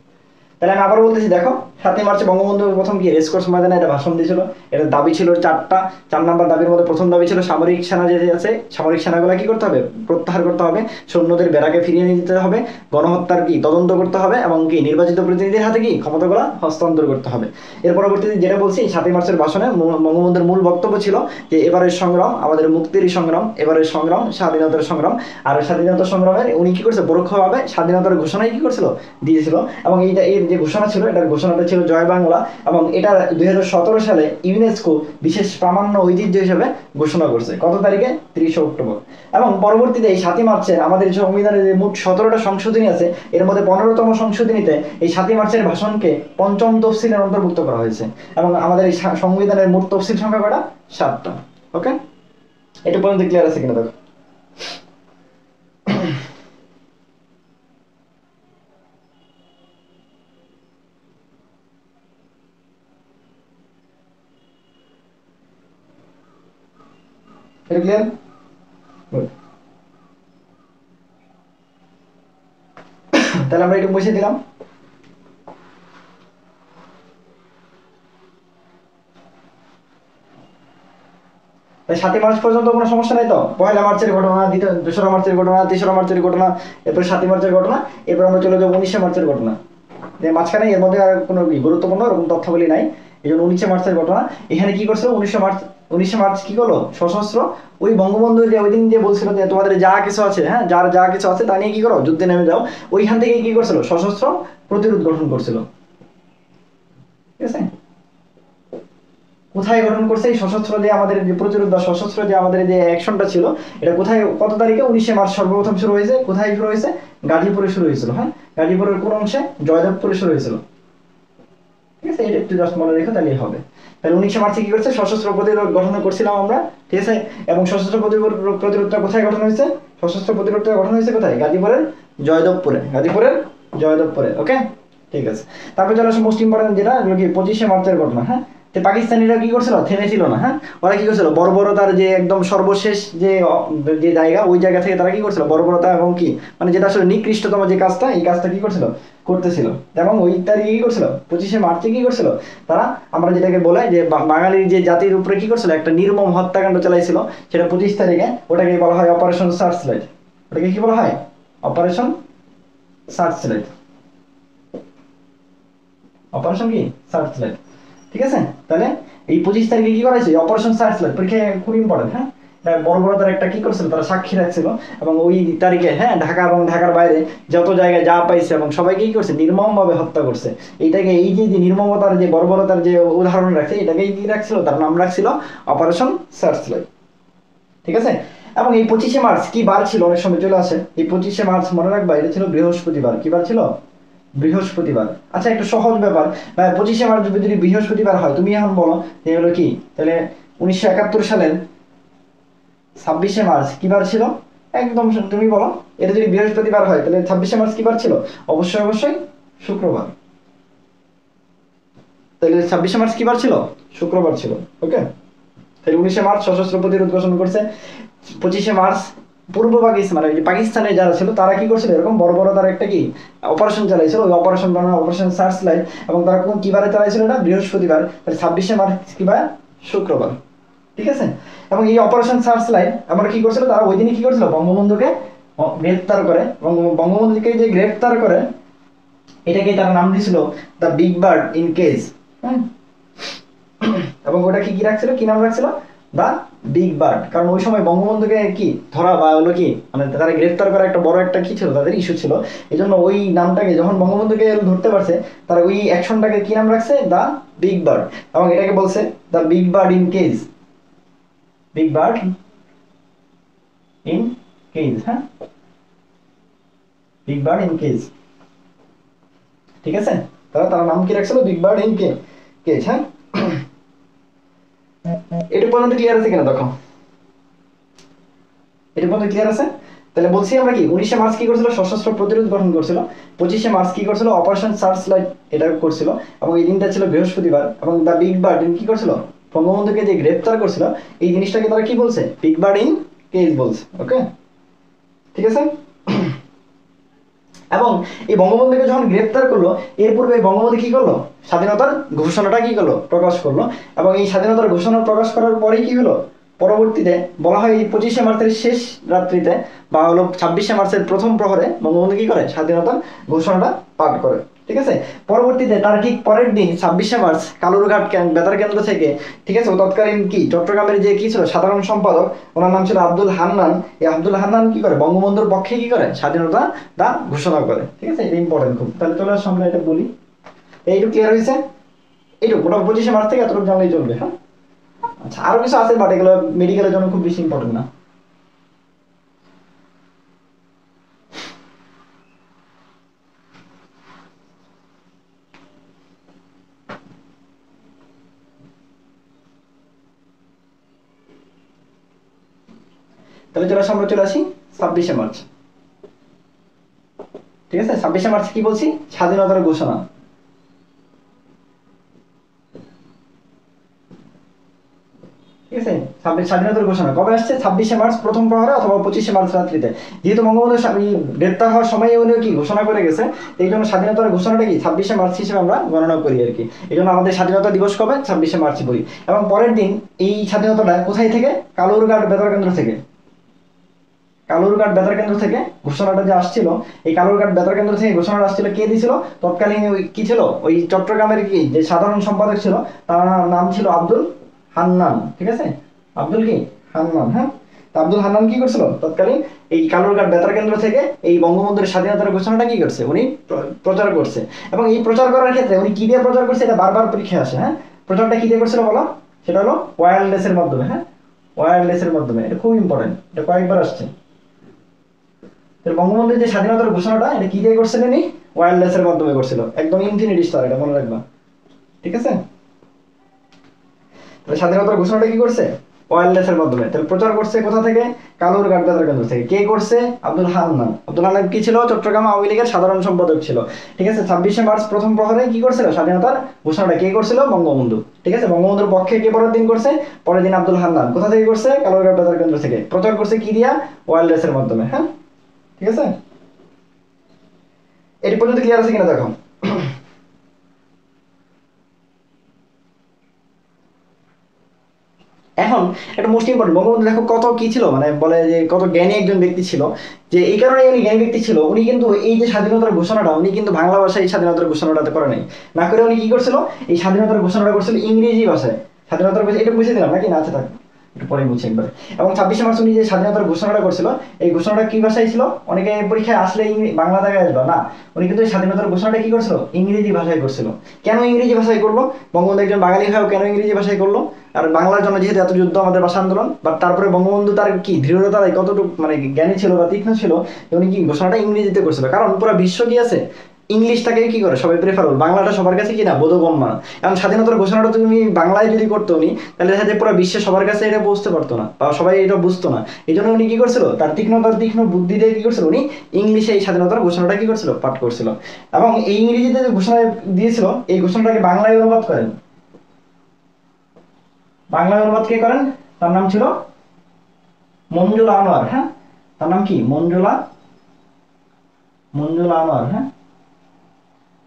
তাহলে আমি আবার বলতেছি, দেখো, 7ই মার্চে বঙ্গবন্ধু প্রথম কি রেসকোর্স ময়দানে একটা ভাষণ দিয়েছিল। এটা দাবি ছিল 4টা। 4 নম্বর দাবির মধ্যে প্রথম দাবি ছিল সামরিক সেনা যে আছে সামরিক সেনাগুলো কি করতে হবে, প্রত্যাহার করতে হবে, সৈন্যদের বেড়াকে ফিরিয়ে নিয়ে যেতে হবে, গণহত্যার কি তদন্ত করতে হবে এবং কি নির্বাচিত প্রতিনিধির হাতে কি ক্ষমতাগুলো হস্তান্তর করতে হবে। এর পরবর্তীতে যেটা বলছি 7ই মার্চের ভাষণে বঙ্গবন্ধুর মূল বক্তব্য ছিল যে এবারের সংগ্রাম আমাদের মুক্তির সংগ্রাম, এবারের সংগ্রাম স্বাধীনতার সংগ্রাম। আর স্বাধীনতা সংগ্রামের উনি কি করছে পরোক্ষভাবে স্বাধীনতার ঘোষণাই কি করছিল দিয়েছিল। এবং এইটা এর যে ঘোষণা ছিল এটার ঘোষণাটা ছিল জয় বাংলা। এবং এটা 2017 সালে ইউনেস্কো বিশেষ প্রামাণ্য ঐতিহ্য হিসেবে ঘোষণা করছে কত তারিখে, 30 অক্টোবর। এবং পরবর্তীতে এই 7ই মার্চে আমাদের সংবিধানের যে মোট 17টা সংশোধনী আছে এর মধ্যে 15তম সংশোধনীতে এই 7ই মার্চের ভাষণকে 5ম তফসিলের অন্তর্ভুক্ত করা হয়েছে। এবং আমাদের এই সংবিধানের মোট তফসিল সংখ্যা কটা, 7টা। ওকে, এটা পর্যন্ত ক্লিয়ার আছে কিনা দেখো। এটা ক্লিয়ার? গুড। তাহলে আমরা একটু মুছে দিলাম। তাই 7ই মার্চ পর্যন্ত কোনো সমস্যা নেই তো? 1লা মার্চের ঘটনা, 2রা মার্চের ঘটনা, 3রা মার্চের ঘটনা, এরপর 7ই মার্চের ঘটনা, এরপর আমরা চলে যাবো 19শে মার্চের ঘটনা। মাঝখানে এর মধ্যে আর কোনো গুরুত্বপূর্ণ এরকম তথ্যাবলী নাই, এই জন্য 19শে মার্চের ঘটনা। এখানে কি করছিল 19শে মার্চ কি করলো, সশস্ত্র ওই বঙ্গবন্ধু যে ওই দিন যে বলছিল যে তোমাদের যা কিছু আছে, হ্যাঁ যার যা কিছু আছে তা নিয়ে কি করো, যুদ্ধে নেমে যাও, ওইখান থেকে কি করছিল, সশস্ত্র প্রতিরোধ গঠন করছিল। ঠিক আছে, কোথায় গঠন করছে এই সশস্ত্র যে আমাদের যে প্রতিরোধ বা সশস্ত্র যে আমাদের যে অ্যাকশনটা ছিল এটা কোথায়, কত তারিখে, 19শে মার্চ সর্বপ্রথম শুরু হয়েছে। কোথায় শুরু হয়েছে, গাজীপুরে শুরু হয়েছিল। হ্যাঁ, গাজীপুরের কোন অংশে, জয়দেবপুরে শুরু হয়েছিল। ঠিক আছে, এটা একটু জাস্ট মনে রেখো তাহলেই হবে। তাহলে 19শে মার্চে কি করছে, সশস্ত্র প্রতিরোধ গঠন করছিলাম আমরা। ঠিক আছে, এবং সশস্ত্র প্রতিরোধটা কোথায় গঠন হয়েছে, সশস্ত্র প্রতিরোধটা গঠন হয়েছে কোথায়, গাজীপুরের জয়দেবপুরে, গাজীপুরের জয়দেবপুরে। ওকে, ঠিক আছে। তারপর চলে আসে মোস্ট ইম্পর্টেন্ট যেটা, 25শে মার্চের ঘটনা। হ্যাঁ, তো পাকিস্তানিরা কি করছিল, থেমেছিল না। হ্যাঁ, ওরা কি করছিল, বর্বরতার যে একদম সর্বশেষ যে যে জায়গা, ওই জায়গা থেকে তারা কি করছিল, বর্বরতা এবং কি মানে যেটা আসলে নিকৃষ্টতম যে কাজটা, এই কাজটা কি করছিল, করতেছিল। এবং ওই তারিখে কি করছিল, 25শে মার্চে কি করছিল তারা, আমরা যেটাকে বলে যে বাঙালির যে জাতির উপরে কি করছিল, একটা নির্মম হত্যাকাণ্ড চালাইছিল, সেটা 25 তারিখে। ওটাকে বলা হয় অপারেশন সার্চলাইট। ওটাকে কি বলা হয়, অপারেশন সার্চলাইট। অপারেশন কি, সার্চলাইট। ঠিক আছে, তাহলে এই 25 তারিখে কি করেছে, অপারেশন সার্চলাইট। পরীক্ষা খুব ইম্পর্টেন্ট। হ্যাঁ, বর্বরতার একটা কি করছিল তারা, সাক্ষী রাখছিল। এবং ওই তারিখে হ্যাঁ ঢাকা এবং ঢাকার বাইরে যত জায়গায় যা পাইছে এবং সবাইকে কি করছে, নির্মমভাবে হত্যা করছে। এইটাকে এই যে নির্মমতার যে বর্বরতার যে উদাহরণ রাখছে, এটাকে কি রাখছিল, তার নাম রাখছিল অপারেশন সার্চলাইট। ঠিক আছে, এবং এই 25শে মার্চ কি বার ছিল, অনেক সময় চলে আসে। এই 25শে মার্চ মনে রাখবা, এটা ছিল বৃহস্পতিবার। কি বার ছিল, বৃহস্পতিবার। আচ্ছা, একটা সহজ ব্যাপার, 25শে মার্চ যদি বৃহস্পতিবার হয়, তুমি এখন বলো যে হলো কি, তাহলে 1971 সালের 26শে মার্চ কি বার ছিল, একদম তুমি বলো। এটা যদি বৃহস্পতিবার হয় তাহলে 26শে মার্চ কি বার ছিল, অবশ্যই অবশ্যই শুক্রবার। তাহলে 26শে মার্চ কি বার ছিল, শুক্রবার ছিল। ওকে, তাহলে 19শে মার্চ সশস্ত্র প্রতিরোধ ঘোষণা করছে। 25শে মার্চ পূর্ব পাকিস্তান মানে পাকিস্তানে যারা ছিল তারা কি করছিল, এরকম বড় বড় তারা একটা কি অপারেশন চালাইছিল, ওই অপারেশন নাম অপারেশন সার্চলাইট। এবং তারা কোন কি বারে চালাইছিল, এটা বৃহস্পতিবার। তাহলে 26শে মার্চ কি বার, শুক্রবার। ঠিক আছে, এবং এই অপারেশন সার্চলাইট আমরা কি করছিল, তারা ওই দিনই কি করছিল, বঙ্গবন্ধুকে গ্রেফতার করে। এবং বঙ্গবন্ধুকে যে গ্রেফতার করে এটাকে তারা নাম দিয়েছিল the big bird in cage. হ্যাঁ, এবং ওটা কি কি রাখছিল, কি নাম রাখছিল, দ্য বিগ বার্ড। কারণ ওই সময় বঙ্গবন্ধুকে কি ধরা বা হলো কি মানে তারা গ্রেফতার করা একটা বড় একটা কি ছিল, তাদের ইস্যু ছিল। এই জন্য ওই নামটাকে যখন বঙ্গবন্ধুকে ধরতে পারছে, তারা ওই অ্যাকশনটাকে কি নাম রাখছে, দ্য বিগ বার্ড। এবং এটাকে বলছে the big bird in cage, big bird in cage. হ্যাঁ, বিগ বার্ড ইন কেজ। ঠিক আছে, তারা নাম কি রাখছিল, বিগ বার্ড ইন কেজ। হ্যাঁ, এটা পর্যন্ত ক্লিয়ার আছে কিনা দেখো, এটা পর্যন্ত ক্লিয়ার আছে। তাহলে বলছি আমরা কি 19শে মার্চ কি করছিল, সশস্ত্র প্রতিরোধ গঠন করছিল। 25শে মার্চ কি করছিল, অপারেশন সার্চলাইট এটা করছিল। এবং এই দিনটা ছিল বৃহস্পতিবার। এবং দ্য বিগ বার্ড কি করছিল, বঙ্গবন্ধুকে যে গ্রেফতার করছিল এই জিনিসটাকে তারা কি বলছে, বিগ বার্ড ইন কেজ বলছে। ওকে, ঠিক আছে। এবং এই বঙ্গবন্ধুকে যখন গ্রেপ্তার করলো, এর পূর্বে বঙ্গবন্ধু কি করলো, স্বাধীনতার ঘোষণাটা কি করলো, প্রকাশ করলো। এবং এই স্বাধীনতার ঘোষণা প্রকাশ করার পরেই কি হলো, পরবর্তীতে বলা হয় এই 25শে মার্চের শেষ রাত্রিতে বা হলো 26শে মার্চের প্রথম প্রহরে বঙ্গবন্ধু কি করে, স্বাধীনতার ঘোষণাটা পাঠ করে। ঠিক আছে, পরবর্তীতে তার ঠিক পরের দিন 26শে মার্চ কালুরঘাট বেতার কেন্দ্র থেকে, ঠিক আছে, তৎকালীন কি চট্টগ্রামের যে কি ছিল সাধারণ সম্পাদক, ওনার নাম ছিল আব্দুল হান্নান। এই আব্দুল হান্নান কি করে, বঙ্গবন্ধুর পক্ষে কি করে, স্বাধীনতা তা ঘোষণা করে। ঠিক আছে, এটা ইম্পর্টেন্ট খুব। তাহলে চলে আসো আমরা এটা বলি, এইটুকু ক্লিয়ার হয়েছে। এইটুকু মোটামুটি 25শে মার্চ থেকে এতটুকু জানলেই চলবে। হ্যাঁ, আচ্ছা, আরো কিছু আছে বাট এগুলো মেডিকেলের জন্য খুব বেশি ইম্পর্টেন্ট না। তাহলে চলে আসি, আমরা চলে আসি 26শে মার্চ। ঠিক আছে, 26শে মার্চ কি বলছি, স্বাধীনতার ঘোষণা। ঠিক আছে, স্বাধীনতার ঘোষণা কবে আসছে, 26শে মার্চ প্রথম প্রহরে অথবা 25শে মার্চ রাত্রিতে। যেহেতু বঙ্গবন্ধু গ্রেপ্তার হওয়ার সময় উনি কি ঘোষণা করে গেছে, এই জন্য স্বাধীনতার ঘোষণাটা কি 26শে মার্চ হিসেবে আমরা গণনা করি আর কি। এই জন্য আমাদের স্বাধীনতা দিবস কবে, 26শে মার্চ বলি। এবং পরের দিন এই স্বাধীনতাটা কোথায় থেকে, কালুরঘাট বেতার কেন্দ্র থেকে। কালুরঘাট বেতার কেন্দ্র থেকে ঘোষণাটা যে আসছিল, এই কালুরঘাট বেতার কেন্দ্র থেকে ঘোষণাটা আসছিল, কে দিছিল, তৎকালীন ওই কি ছিল, ওই চট্টগ্রামের কি যে সাধারণ সম্পাদক ছিল, তার নাম ছিল আব্দুল হান্নান। ঠিক আছে, আব্দুল কি হান্নান। হ্যাঁ, আব্দুল হান্নান কি করছিল, তৎকালীন এই কালুরঘাট বেতার কেন্দ্র থেকে এই বঙ্গবন্ধুর স্বাধীনতার ঘোষণাটা কি করছে, উনি প্রচার করছে। এবং এই প্রচার করার ক্ষেত্রে উনি কি দিয়ে প্রচার করছে, এটা বারবার পরীক্ষায় আসে। হ্যাঁ, প্রচারটা কি দিয়ে করছিল বলো, সেটা হলো ওয়্যারলেসের মাধ্যমে। হ্যাঁ, ওয়্যারলেসের মাধ্যমে, এটা খুব ইম্পর্টেন্ট, এটা কয়েকবার আসছে। বঙ্গবন্ধুর যে স্বাধীনতার ঘোষণাটা এটা কি দিয়ে করছিলেন, উনি ওয়্যারলেসের মাধ্যমে করছিল, একদম ইনফিনিটি স্টার, এটা মনে রাখবা। ঠিক আছে, তাহলে স্বাধীনতার ঘোষণাটা কি করছে, ওয়্যারলেসের মাধ্যমে। তাহলে প্রচার করছে কোথা থেকে, কালুরঘাট বেতার কেন্দ্র থেকে। কে করছে, আব্দুল হান্নান। আব্দুল হান্নান কি ছিল, চট্টগ্রাম আওয়ামী লীগের সাধারণ সম্পাদক ছিল। ঠিক আছে, 26শে মার্চ প্রথম প্রহরে কি করছিল, স্বাধীনতার ঘোষণাটা কে করছিল, বঙ্গবন্ধু। ঠিক আছে, বঙ্গবন্ধুর পক্ষে কে পরের দিন করছে, পরের দিন আব্দুল হান্নান। কোথা থেকে করছে, কালুরঘাট বেতার কেন্দ্র থেকে। প্রচার করছে কি দিয়া, ওয়্যারলেসের মাধ্যমে। হ্যাঁ, ঠিক আছে, এটি পর্যন্ত ক্লিয়ার আছে কিনা দেখো। এখন একটা মোস্ট ইম্পর্টেন্ট, বঙ্গবন্ধু দেখো কত কি ছিল, মানে বলে যে কত জ্ঞানী একজন ব্যক্তি ছিল। যে এই কারণে উনি জ্ঞানী ব্যক্তি ছিল, উনি কিন্তু এই যে স্বাধীনতার ঘোষণাটা উনি কিন্তু বাংলা ভাষায় এই স্বাধীনতার ঘোষণাটাতে করে নাই, না করে উনি কি করছিল, এই স্বাধীনতার ঘোষণাটা করছিল ইংরেজি ভাষায়। স্বাধীনতার এটা বুঝে দিলাম নাকি, না আছে থাক একটু পরে বুঝছি একবার। এবং 26শে মার্চ উনি যে স্বাধীনতার ঘোষণাটা করছিল, এই ঘোষণাটা কি ভাষায় ছিল, অনেকে পরীক্ষায় আসলে বাংলা জায়গায় আসবে না, উনি কিন্তু এই স্বাধীনতার ঘোষণাটা কি করছিল, ইংরেজি ভাষায় করছিল। কেন ইংরেজি ভাষায় করলো, বঙ্গবন্ধু একজন বাঙালি হয়েও কেন ইংরেজি ভাষায় করলো, আর বাংলার জন্য যেহেতু এত যুদ্ধ, আমাদের ভাষা আন্দোলন, বাট তারপরে বঙ্গবন্ধু তার কি দৃঢ়তা, কতটুকু মানে জ্ঞানী ছিল বা তীক্ষ্ণ ছিল, উনি কি ঘোষণাটা ইংরেজিতে করছিল। কারণ পুরো বিশ্ব কি আছে, ইংলিশটাকে কি করে সবাই প্রেফার করবে, বাংলাটা সবার কাছে কি না বোধগম্য না। এখন স্বাধীনতার ঘোষণাটা তুমি বাংলায় যদি করতো উনি, তাহলে দেখা যায় পুরো বিশ্বে সবার কাছে এটা বুঝতে পারতো না বা সবাই এটা বুঝতো না। এই জন্য উনি কি করছিল, তার তীক্ষ্ণ বুদ্ধি দিয়ে কি করছিল, উনি ইংলিশে এই স্বাধীনতার ঘোষণাটা কি করছিল, পাঠ করছিল। এবং এই ইংরেজিতে যে ঘোষণা দিয়েছিল, এই ঘোষণাটাকে বাংলায় অনুবাদ করেন, বাংলায় অনুবাদ কে করেন, তার নাম ছিল মঞ্জুলা আনোয়ার। হ্যাঁ, তার নাম কি, মঞ্জুলা আনোয়ার। হ্যাঁ,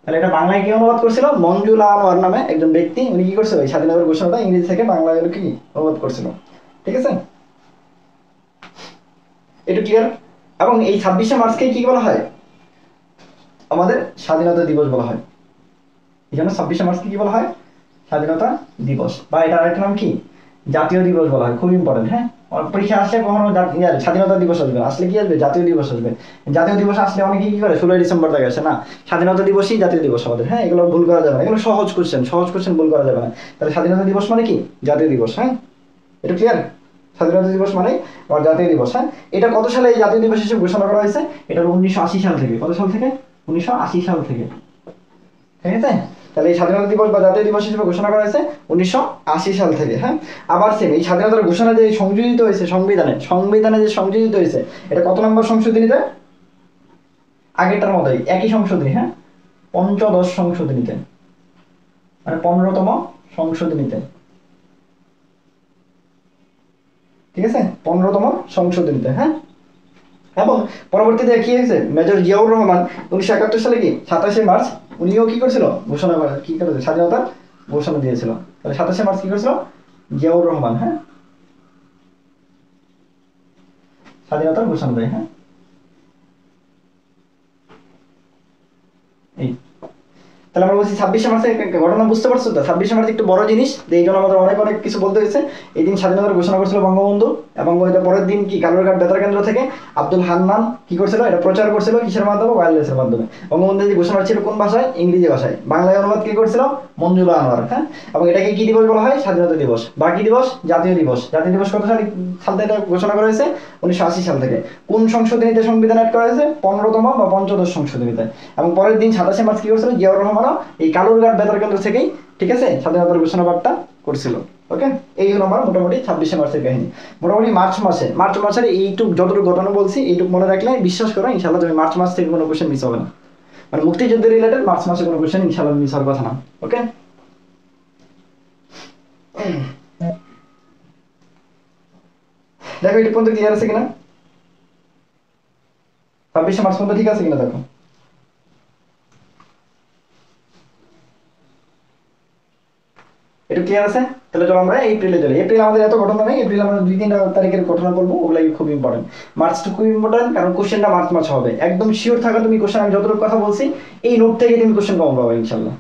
তাহলে এটা বাংলায় কি অনুবাদ করছিল, মঞ্জুলা আনোয়ার নামে একজন ব্যক্তি, উনি কি করছিল, স্বাধীনতার ঘোষণাটা ইংরেজি থেকে বাংলায় কি অনুবাদ করছিল। ঠিক আছে, এটা ক্লিয়ার। এবং এই 26শে মার্চকে কি বলা হয়, আমাদের স্বাধীনতা দিবস বলা হয়। এই জন্য 26শে মার্চকে কি বলা হয়, স্বাধীনতা দিবস, বা এটার আরেকটা নাম কি, জাতীয় দিবস বলা হয়। খুব ইম্পর্টেন্ট। হ্যাঁ, পরীক্ষা আসলে কখনো স্বাধীনতা দিবস আসবে, আসলে কি আসবে, জাতীয় দিবস আসবে। জাতীয় দিবস আসলে অনেকে কি করে 16ই ডিসেম্বর থেকে আসে না, স্বাধীনতা দিবসই জাতীয় দিবস আমাদের। হ্যাঁ, এগুলো ভুল করা যাবে না, এগুলো সহজ কোশ্চেন ভুল করা যাবে না। তাহলে স্বাধীনতা দিবস মানে কি, জাতীয় দিবস। হ্যাঁ, এটা ক্লিয়ার, স্বাধীনতা দিবস মানে জাতীয় দিবস। হ্যাঁ, এটা কত সালে এই জাতীয় দিবস হিসেবে ঘোষণা করা হয়েছে, এটা 1980 সাল থেকে। কত সাল থেকে, 1980 সাল থেকে। ঠিক আছে, তাহলে এই স্বাধীনতা দিবস বা জাতীয় দিবস হিসেবে ঘোষণা করা হয়েছে 1980 সাল থেকে। হ্যাঁ, আবার সেম এই স্বাধীনতার ঘোষণা যে সংযোজিত হয়েছে সংবিধানে যে সংযোজিত হয়েছে, এটা কত নম্বর সংশোধনীতে, আগেরটার মতোই একই সংশোধনী। হ্যাঁ, 15 সংশোধনীতে, মানে 15তম সংশোধনীতে। ঠিক আছে, 15তম সংশোধনীতে। হ্যাঁ, এবং পরবর্তীতে কি হয়েছে, মেজর জিয়াউর রহমান 1971 সালে কি 27 মার্চ উনিও কি করেছিল, ঘোষণা কি করেছে, স্বাধীনতার ঘোষণা দিয়েছিল। তাহলে 27 মার্চ কি করেছিল জিয়াউর রহমান, হ্যাঁ, স্বাধীনতার ঘোষণা দেয়। হ্যাঁ, এই তাহলে আমরা বলছি 26শে মার্চের ঘটনা বুঝতে পারছো তো? 26শে মার্চ একটু বড় জিনিস, এই জন্য আমাদের অনেক অনেক কিছু বলতে হয়েছে। এই দিন স্বাধীনতার ঘোষণা করেছিল বঙ্গবন্ধু, এবং ওইটা পরের দিন কি কালুরঘাট বেতার কেন্দ্র থেকে আব্দুল হান্নান কি করছিল, এটা প্রচার করছিল কিসের মাধ্যমে, ওয়্যারলেসের মাধ্যমে। বঙ্গবন্ধু যে ঘোষণা ছিল কোন ভাষায়, ইংরেজি ভাষায়, বাংলায় অনুবাদ কি করছিল মঞ্জুলা আনোয়ার। হ্যাঁ, এবং এটাকে কি দিবস বলা হয়, স্বাধীনতা দিবস। বাকি দিবস জাতীয় দিবস। জাতীয় দিবস কত সাল থেকে ঘোষণা করা হয়েছে, 1980 সাল থেকে। কোন সংশোধনীতে সংবিধান অ্যাড করা হয়েছে, 15তম বা 15দশ সংশোধনীতে। এবং পরের দিন 27শে মার্চ কি করছিল জিয়াউর রহমানও এই কালুরঘাট বেতার কেন্দ্র থেকেই, ঠিক আছে, স্বাধীনতার ঘোষণা বার্তা করছিল। ওকে, এই হলো আমার মোটামুটি 26শে মার্চের কাহিনী। মোটামুটি মার্চ মাসের এইটুকু যতটুকু ঘটনা বলছি এইটুকু মনে রাখলে বিশ্বাস করো ইনশাল্লাহ তুমি মার্চ মাস থেকে কোনো কোশ্চেন মিস হবে না। মানে মুক্তিযুদ্ধের রিলেটেড মার্চ মাসে কোনো কোশ্চেন ইনশাল্লাহ মিস হওয়ার কথা না। ওকে, দেখো এটা পর্যন্ত ক্লিয়ার আছে কিনা, 26শে মার্চ পর্যন্ত ঠিক আছে কিনা দেখো। এটা ক্লিয়ার আছে? তাহলে চলো আমরা এপ্রিলে চলি। এপ্রিল আমাদের এত ঘটনা নেই, এপ্রিল আমরা 2-3 তারিখের ঘটনা বলবো, ওগুলাই খুব ইম্পর্টেন্ট। মার্চটা খুব ইম্পর্টেন্ট, কারণ কোশ্চেনটা মার্চ মাস হবে। একদম শিওর থাকা তুমি কোশ্চেন, আমি যতটুকু কথা বলছি এই নোট থেকে তুমি কোশ্চেন কমন পাবে ইনশাল্লাহ,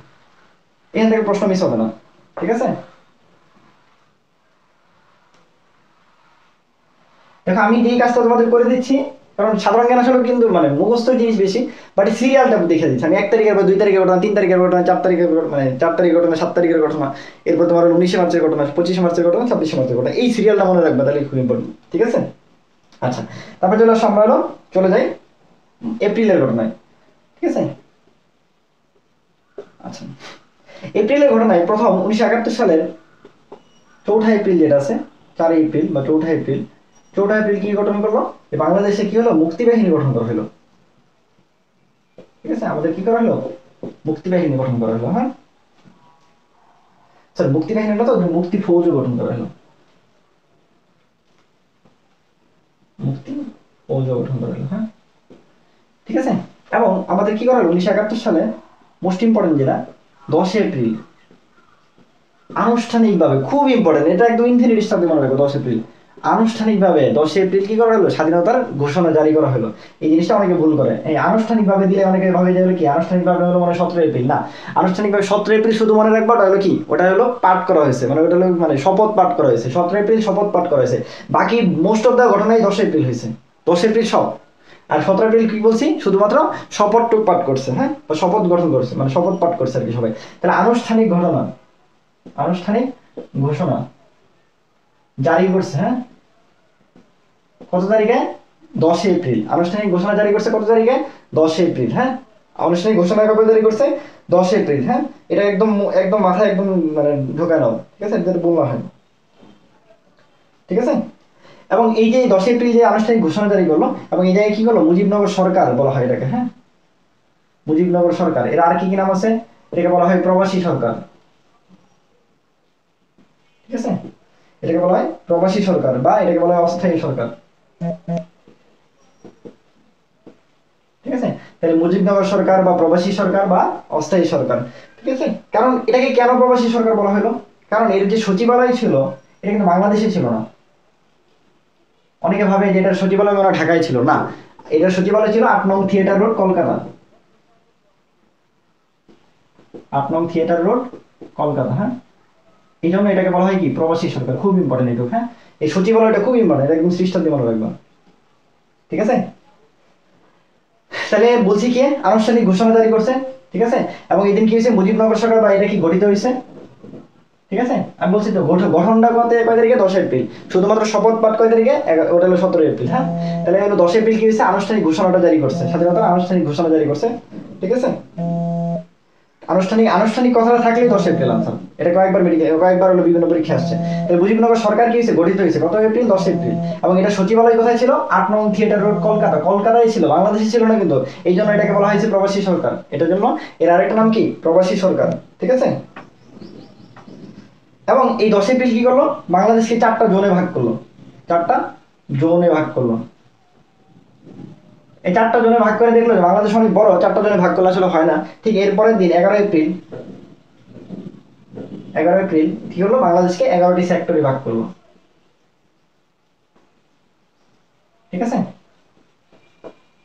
এখান থেকে প্রশ্ন মিস হবে না। ঠিক আছে, দেখো আমি যেই কাজটা তোমাদের করে দিচ্ছি, কারণ সাধারণ জ্ঞান আসলে কিন্তু মানে মুখস্থ জিনিস বেশি, বাট সিরিয়ালটা দেখে দিচ্ছি আমি। 1 তারিখের বা 2 তারিখের ঘটনা, 3 তারিখের ঘটনা, 4 তারিখের মানে 4 তারিখের ঘটনা, 7 তারিখের ঘটনা, এরপর তোমার 19শে মার্চের ঘটনা, 25শে মার্চের ঘটনা, 26শে মার্চের ঘটনা, এই সিরিয়ালটা মনে রাখবে, তাহলে খুব ইম্পর্টেন্ট। ঠিক আছে, আচ্ছা, তারপর চলে আসো আমরা চলে যাই এপ্রিলের ঘটনায়। ঠিক আছে, আচ্ছা, এপ্রিলের ঘটনায় প্রথম 1971 সালের 4 এপ্রিল যেটা আছে, 4 এপ্রিল বা 4 এপ্রিল, 4 এপ্রিল কি গঠন করলো, বাংলাদেশে কি হলো, মুক্তি বাহিনী গঠন করা হলো। ঠিক আছে, আমাদের কি করা হলো, মুক্তি বাহিনী গঠন করা হলো। হ্যাঁ, স্যার মুক্তি বাহিনী না তো, মুক্তি ফৌজ গঠন করা হলো, মুক্তি ফৌজ গঠন করা হলো। হ্যাঁ, ঠিক আছে, এবং আমাদের কি করা হলো 1971 সালে মোস্ট ইম্পর্টেন্ট যেটা 10 এপ্রিল আনুষ্ঠানিকভাবে, খুব ইম্পর্টেন্ট, এটা একদম ইনফিনিটি স্টাফে মনে রাখবো। 10 এপ্রিল আনুষ্ঠানিকভাবে, 10 এপ্রিল কি করা হলো, স্বাধীনতার ঘোষণা জারি করা হলো। এই জিনিসটা অনেকে ভুল করে, এই আনুষ্ঠানিকভাবে দিলে অনেকে ভাবে যে কি আনুষ্ঠানিকভাবে হলো মানে 17 এপ্রিল, না, আনুষ্ঠানিকভাবে 17 এপ্রিল শুধু মনে রাখবো, ওটা হলো কি, ওটা হলো পাঠ করা হয়েছে, মানে ওটা হলো মানে শপথ পাঠ করা হয়েছে, 17 এপ্রিল শপথ পাঠ করা হয়েছে। বাকি মোস্ট অফ দ্য ঘটনাই 10 এপ্রিল হয়েছে, 10 এপ্রিল সব। আর 17 এপ্রিল কি বলছি, শুধুমাত্র শপথটুক পাঠ করছে, হ্যাঁ, বা শপথ গঠন করছে, মানে শপথ পাঠ করছে আর কি সবাই। তাহলে আনুষ্ঠানিক ঘটনা, আনুষ্ঠানিক ঘোষণা জারি করছে, হ্যাঁ, কত তারিখে, 10 এপ্রিল। আনুষ্ঠানিক ঘোষণা জারি করছে কত তারিখে, 10 এপ্রিল। হ্যাঁ, আনুষ্ঠানিক ঘোষণা কবে জারি করছে, 10 এপ্রিল। হ্যাঁ, এটা একদম একদম মাথায় একদম মানে ঢোকায় নাও। ঠিক আছে, এটা বললা হয়। ঠিক আছে, এবং এই যে 10 এপ্রিল যে আনুষ্ঠানিক ঘোষণা জারি করলো, এবং এই জায়গায় কি করলো, মুজিবনগর সরকার বলা হয় এটাকে। হ্যাঁ, মুজিবনগর সরকার, এর আর কি কি নাম আছে, এটাকে বলা হয় প্রবাসী সরকার। ঠিক আছে, এটাকে বলা হয় প্রবাসী সরকার, বা এটাকে বলা হয় অস্থায়ী সরকার। ঠিক আছে, তাহলে মুজিবনগর সরকার বা প্রবাসী সরকার বা অস্থায়ী সরকার। ঠিক আছে, কারণ এটাকে কেন প্রবাসী সরকার বলা হলো, কারণ এর যে সচিবালয় ছিল এটা কিন্তু বাংলাদেশে ছিল না। অনেকে ভাবে যে এটার সচিবালয় মনে ঢাকায় ছিল, না, এটার সচিবালয় ছিল 8 নং থিয়েটার রোড, কলকাতা। 8 নং থিয়েটার রোড, কলকাতা। হ্যাঁ, এই জন্য এটাকে বলা হয় কি প্রবাসী সরকার, খুব ইম্পর্টেন্ট এটুকু। হ্যাঁ, এই সচিবালয়টা খুব ইম্পর্টেন্ট, এটা একদম সৃষ্টার দিয়ে মনে রাখবা। ঠিক আছে, তাহলে বলছি কি আনুষ্ঠানিক ঘোষণা জারি করছে। ঠিক আছে, এবং এই দিন কি হয়েছে, মুজিবনগর সরকার বা এটা কি গঠিত হয়েছে। ঠিক আছে, আমি বলছি তো গঠনটা কয় তারিখে, 10 এপ্রিল। শুধুমাত্র শপথ পাঠ কয় তারিখে, ওটা হলো 17 এপ্রিল। হ্যাঁ, তাহলে হলো 10 এপ্রিল কি হয়েছে, আনুষ্ঠানিক ঘোষণাটা জারি করছে, স্বাধীনতার আনুষ্ঠানিক ঘোষণা জারি করছে। ঠিক আছে, আনুষ্ঠানিক আনুষ্ঠানিক কথাটা থাকলে 10 এপ্রিল আনসার। এটা কয়েকবার হলো বিভিন্ন পরীক্ষা আসছে। তাহলে মুজিবনগর সরকার কি হয়েছে, গঠিত হয়েছে কত এপ্রিল, 10 এপ্রিল। এবং এটা সচিবালয় কোথায় ছিল, 8 নং থিয়েটার রোড, কলকাতা। কলকাতায় ছিল, বাংলাদেশে ছিল না কিন্তু, এই জন্য এটাকে বলা হয়েছে প্রবাসী সরকার। এটার জন্য এর আরেকটা নাম কি, প্রবাসী সরকার। ঠিক আছে, এবং এই 10 এপ্রিল কি করলো, বাংলাদেশকে 4টা জোনে ভাগ করলো, 4টা জোনে ভাগ করলো। এই 4টা জনে ভাগ করে দেখলো যে বাংলাদেশ অনেক বড়, 4টা জনে ভাগ করলে আসলে হয় না। ঠিক এরপরের দিন 11 এপ্রিল কি হলো, বাংলাদেশকে 11টি সেক্টরে ভাগ করলো। ঠিক আছে,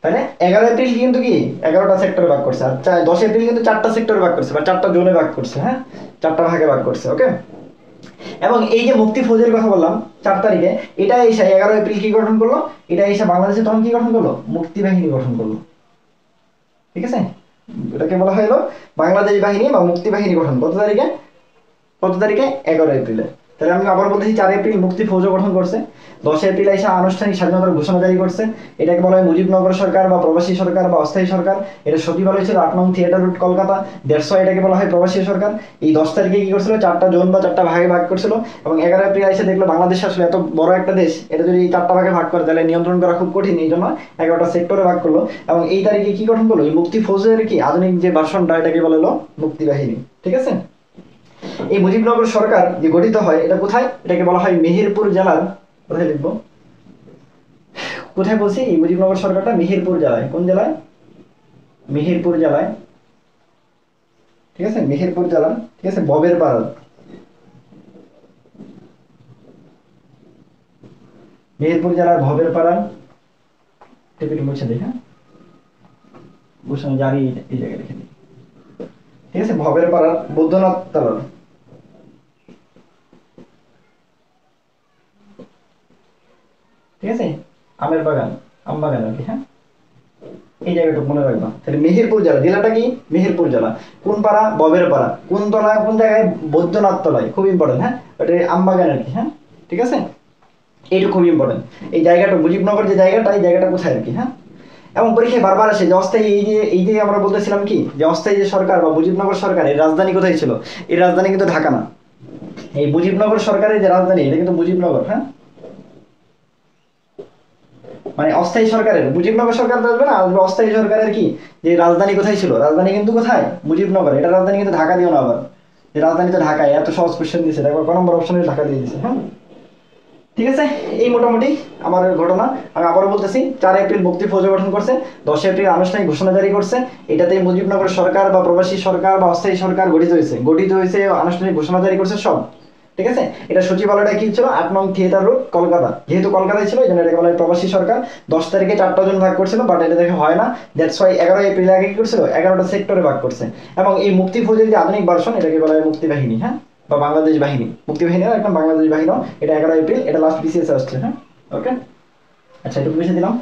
তাহলে 11 এপ্রিল কিন্তু কি 11টা সেক্টরে ভাগ করছে, আর 10 এপ্রিল কিন্তু 4টা সেক্টরে ভাগ করছে বা 4টা জোনে ভাগ করছে। হ্যাঁ, 4টা ভাগে ভাগ করছে। ওকে, এবং এই যে মুক্তি ফৌজের কথা বললাম 4 তারিখে, এটা এসে 11 এপ্রিল কি গঠন করলো, এটা এসে বাংলাদেশে তখন কি গঠন করলো, মুক্তি বাহিনী গঠন করলো। ঠিক আছে, এটাকে বলা হলো বাংলাদেশ বাহিনী বা মুক্তি বাহিনী গঠন। কত তারিখে? 11 এপ্রিলে। তাহলে আমি আবার বলতেছি 4 এপ্রিল মুক্তি ফৌজ গঠন করছে, 10 এপ্রিল এসে আনুষ্ঠানিক স্বাধীনতার ঘোষণা জারি করছে। এটাকে বলা হয় মুজিবনগর সরকার বা প্রবাসী সরকার বা অস্থায়ী সরকার। এটা সচিবালয় ছিল 8 নং থিয়েটার রোড, কলকাতা। 150 এটাকে বলা হয় প্রবাসী সরকার। এই 10 তারিখে কি করছিল, 4টা জোন বা 4টা ভাগে ভাগ করছিল, এবং 11 এপ্রিল এসে দেখলো বাংলাদেশ আসলে এত বড় একটা দেশ, এটা যদি 4টা ভাগে ভাগ করে তাহলে নিয়ন্ত্রণ করা খুব কঠিন, এই জন্য 11টা সেক্টরে ভাগ করলো। এবং এই তারিখে কি গঠন করলো, এই মুক্তি ফৌজের কি আধুনিক যে ভার্সনটা, এটাকে বলা হলো মুক্তি বাহিনী। ঠিক আছে, এই মুজিবনগর সরকার যে গঠিত হয় এটা কোথায়, এটাকে বলা হয় মেহেরপুর জেলার, কোথায় লিখবো, কোথায় বলছি, এই মুজিবনগর সরকারটা মেহেরপুর জেলায়। কোন জেলায়? মেহেরপুর জেলায়। ঠিক আছে, মেহেরপুর জেলা। ঠিক আছে, ববের পাড়া, মেহেরপুর জেলার ভবের পাড়া, টিপিটি মুছে দিই। হ্যাঁ, বসে জারি এই জায়গায় রেখে দিই। ঠিক আছে, ভবের পাড়ার বৈদ্যনাথ তলার। ঠিক আছে, আমের বাগান, আম বাগান আর কি। হ্যাঁ, এই জায়গাটা মনে রাখবা। তাহলে মেহেরপুর জেলা, জেলাটা কি মেহেরপুর জেলা। কোন পাড়া? ববের পাড়া। কোন তলায়, কোন জায়গায়? বৈদ্যনাথ তলায়, খুব ইম্পর্টেন্ট। হ্যাঁ, ওটা আম বাগান আর কি। হ্যাঁ, ঠিক আছে, এইটা খুব ইম্পর্টেন্ট। এই জায়গাটা মুজিবনগর যে জায়গাটা, এই জায়গাটা কোথায় আর কি। হ্যাঁ, এবং পরীক্ষায় বারবার আসে যে অস্থায়ী, এই যে আমরা বলতেছিলাম কি যে অস্থায়ী যে সরকার বা মুজিবনগর সরকারের রাজধানী কোথায় ছিল, এই রাজধানী কিন্তু ঢাকা না। এই মুজিবনগর সরকারের যে রাজধানী, এটা কিন্তু মুজিবনগর। হ্যাঁ, মানে অস্থায়ী সরকারের, মুজিবনগর সরকার আসবে না, আসবে অস্থায়ী সরকারের কি যে রাজধানী কোথায় ছিল, রাজধানী কিন্তু কোথায়, মুজিবনগর। এটা রাজধানী কিন্তু ঢাকা দিও না আবার, যে রাজধানী তো ঢাকায়। এত সহজ কোশ্চেন দিয়েছে, দেখো ক নম্বর অপশনে ঢাকা দিয়ে দিয়েছে। হ্যাঁ, ঠিক আছে, এই মোটামুটি আমার ঘটনা। আমি আবারও বলতেছি, 4 এপ্রিল মুক্তি ফৌজ গঠন করছে, 10 এপ্রিল আনুষ্ঠানিক ঘোষণা জারি করছে। এটাতে মুজিবনগর সরকার বা প্রবাসী সরকার বা অস্থায়ী সরকার গঠিত হয়েছে, আনুষ্ঠানিক ঘোষণা জারি করছে সব। ঠিক আছে, এটা সচিবালয়টা কি ছিল, 8 নং থিয়েটার রোড, কলকাতা। যেহেতু কলকাতায় ছিল এই জন্য এটাকে বলা হয় প্রবাসী সরকার। 10 তারিখে 4টা জন ভাগ করছিল, বাট এটা দেখে হয় না, দ্যাটস ওয়াই 11 এপ্রিল আগে কি করছিল, 11টা সেক্টরে ভাগ করছে। এবং এই মুক্তি ফৌজের যে আধুনিক ভার্সন, এটাকে বলা হয় মুক্তি বাহিনী। হ্যাঁ, বা বাংলাদেশ বাহিনী। মুক্তি বাহিনী একদম বাংলাদেশ বাহিনী, এটা 11 এপ্রিল, এটা লাস্ট বিসিএস আসছে। হ্যাঁ, ওকে, আচ্ছা, এটুকু বুঝে দিলাম।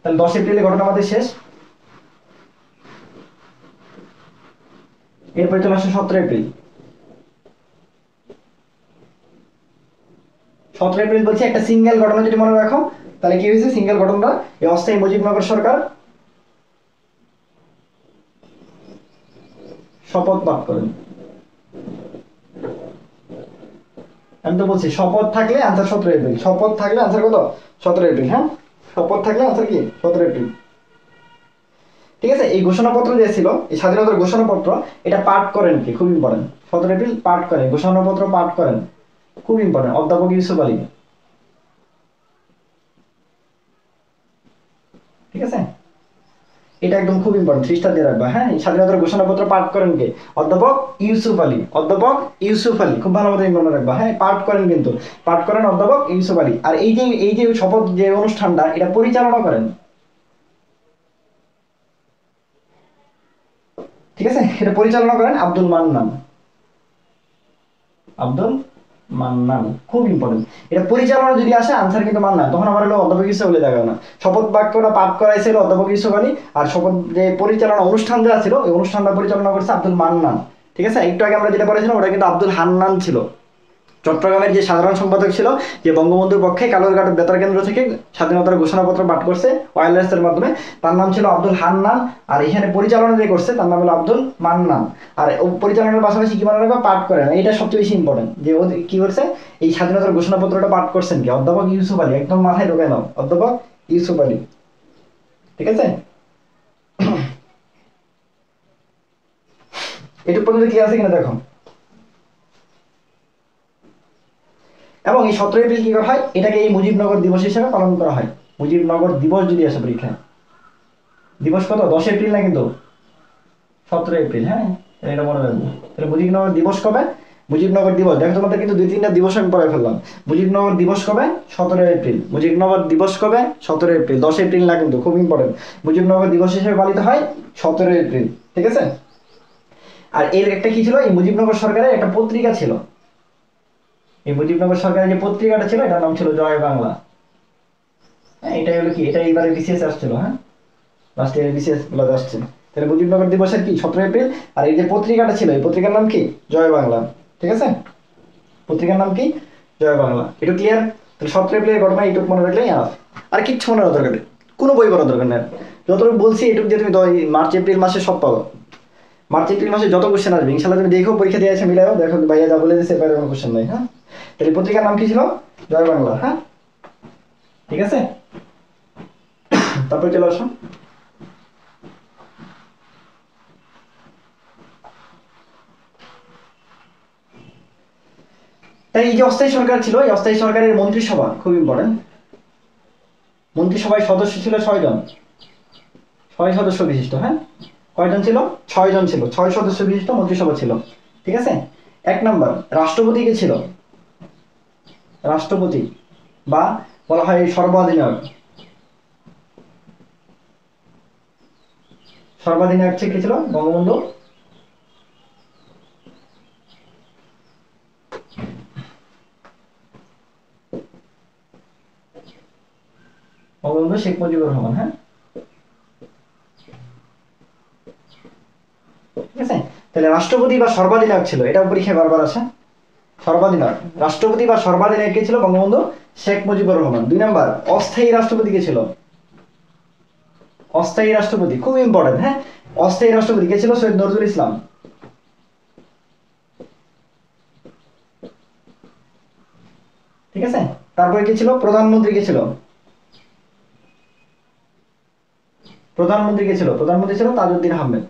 তাহলে 10 এপ্রিলের ঘটনা আমাদের শেষ। এরপরে চলে আসছে 17 এপ্রিল। 17 এপ্রিল বলছি একটা সিঙ্গেল ঘটনা যদি মনে রাখো, তাহলে কি হয়েছে, সিঙ্গেল ঘটনাটা এই অস্থায়ী মুজিবনগর সরকার শপথ পাঠ করেন। আমি তো বলছি শপথ থাকলে আনসার 17 এপ্রিল, শপথ থাকলে আনসার কত, 17 এপ্রিল। হ্যাঁ, শপথ থাকলে আনসার কি 17 এপ্রিল। ঠিক আছে, এই ঘোষণাপত্র যে ছিল, এই স্বাধীনতার ঘোষণাপত্র, এটা পাঠ করেন কি, খুব ইম্পর্টেন্ট। 17 এপ্রিল পাঠ করেন, ঘোষণাপত্র পাঠ করেন, খুব ইম্পর্টেন্ট, অধ্যাপক ইউসুফ আলী। ঠিক আছে, এটা একদম খুব ইম্পর্টেন্ট, 3 স্টার দিয়ে রাখবা। হ্যাঁ, এই স্বাধীনতার ঘোষণাপত্র পাঠ করেন কে, অধ্যাপক ইউসুফ আলী। অধ্যাপক ইউসুফ আলী, খুব ভালো মতো মনে রাখবা। হ্যাঁ, পাঠ করেন, কিন্তু পাঠ করেন অধ্যাপক ইউসুফ আলী। আর এই যে শপথ যে অনুষ্ঠানটা, এটা পরিচালনা করেন, ঠিক আছে, এটা পরিচালনা করেন আব্দুল মান্নান। আব্দুল মান্নান, খুব ইম্পর্টেন্ট। এটা পরিচালনা যদি আসে আনসার কিন্তু মান্নান, তখন আমার হলো অধ্যাপক ইউসুফ আলী দেখাবে না। শপথ বাক্যটা পাঠ করাইছিল অধ্যাপক ইউসুফ আলী, আর শপথ যে পরিচালনা অনুষ্ঠান যা ছিল, ওই অনুষ্ঠানটা পরিচালনা করছে আব্দুল মান্নান। ঠিক আছে, একটু আগে আমরা যেটা পড়েছিলাম ওটা কিন্তু আব্দুল হান্নান ছিল। চট্টগ্রামের যে সাধারণ সম্পাদক ছিল, যে বঙ্গবন্ধুর পক্ষে কালুরঘাট বেতার কেন্দ্র থেকে স্বাধীনতার ঘোষণাপত্র পাঠ করছে ওয়্যারলেসের মাধ্যমে, তার নাম ছিল আব্দুল হান্নান। আর এখানে পরিচালনা যে করছে তার নাম হলো আব্দুল মান্নান। আর পরিচালনার পাশাপাশি কি মনে রাখবে, পাঠ করেন, এটা সবচেয়ে বেশি ইম্পর্টেন্ট। যে ও কি করছে, এই স্বাধীনতার ঘোষণাপত্রটা পাঠ করছেন কি, অধ্যাপক ইউসুফ আলী। একদম মাথায় ঢোকায় নাও, অধ্যাপক ইউসুফ আলী। ঠিক আছে, এটুকু পর্যন্ত কি আছে কিনা দেখো। এবং এই 17 এপ্রিল কি করা হয়, এটাকে এই মুজিবনগর দিবস হিসেবে পালন করা হয়। মুজিবনগর দিবস যদি আসে পরীক্ষায়, দিবস কত? 10 এপ্রিল না কিন্তু 17 এপ্রিল। হ্যাঁ, এটা মনে রাখবো। তাহলে মুজিবনগর দিবস কবে? মুজিবনগর দিবস, দেখো তোমাদের কিন্তু 2-3টা দিবস আমি পড়ে ফেললাম। মুজিবনগর দিবস কবে? 17 এপ্রিল। মুজিবনগর দিবস কবে? 17 এপ্রিল। 10 এপ্রিল না কিন্তু, খুব ইম্পর্টেন্ট। মুজিবনগর দিবস হিসেবে পালিত হয় 17 এপ্রিল। ঠিক আছে? আর এর একটা কি ছিল, এই মুজিবনগর সরকারের একটা পত্রিকা ছিল। এই মুজিবনগর সরকারের যে পত্রিকাটা ছিল এটার নাম ছিল জয় বাংলা। হ্যাঁ, এটাই হলো কি, এটা এইবারে বিশেষ আসছিল। হ্যাঁ, লাস্ট ইয়ারে বিশেষ গুলো আসছে। তাহলে মুজিবনগর দিবসের কি 17 এপ্রিল। আর এই যে পত্রিকাটা ছিল, এই পত্রিকার নাম কি? জয় বাংলা। ঠিক আছে? পত্রিকার নাম কি? জয় বাংলা। একটু ক্লিয়ার? তাহলে 17 এপ্রিলের ঘটনা এইটুকু মনে রাখলেই আস, আর কিচ্ছু মনে রাখার দরকার নেই, কোনো বই পড়ার দরকার নেই। যতটুকু বলছি এটুকু যে তুমি মার্চ এপ্রিল মাসে সব পাবো। মার্চ এপ্রিল মাসে যত কোশ্চেন আসবে ইনশাল্লাহ তুমি দেখো, পরীক্ষা দিয়ে আছে মিলাও, দেখো ভাইয়া যা বলে দিচ্ছে এবারে কোনো কোশ্চেন নাই। হ্যাঁ, তাহলে পত্রিকার নাম কি ছিল? জয় বাংলা। হ্যাঁ, ঠিক আছে? তারপরে চলে আসো, তাই এই যে অস্থায়ী সরকার ছিল, এই অস্থায়ী সরকারের মন্ত্রিসভা খুব ইম্পর্টেন্ট। মন্ত্রিসভায় সদস্য ছিল 6 জন, 6 সদস্য বিশিষ্ট। হ্যাঁ, কয়জন ছিল? 6 জন ছিল। 6 সদস্য বিশিষ্ট মন্ত্রিসভা ছিল। ঠিক আছে? 1 নম্বর রাষ্ট্রপতি কে ছিল? রাষ্ট্রপতি বা বলা হয় সর্বাধিনায়ক। সর্বাধিনায়ক কে ছিল? বঙ্গবন্ধু শেখ মুজিবুর রহমান। হ্যাঁ, ঠিক আছে? তাহলে রাষ্ট্রপতি বা সর্বাধিনায়ক ছিল, এটা পরীক্ষায় বারবার আসে। সর্বাধিনায়ক, রাষ্ট্রপতি বা সর্বাধিনায়ক কে ছিল? বঙ্গবন্ধু শেখ মুজিবুর রহমান। 2 নম্বর অস্থায়ী রাষ্ট্রপতি কে ছিল? অস্থায়ী রাষ্ট্রপতি খুব ইম্পর্টেন্ট। হ্যাঁ, অস্থায়ী রাষ্ট্রপতি কে ছিল? সৈয়দ নজরুল ইসলাম। ঠিক আছে? তারপরে কে ছিল? প্রধানমন্ত্রী কে ছিল? প্রধানমন্ত্রী কে ছিল? প্রধানমন্ত্রী ছিল তাজউদ্দিন আহমেদ।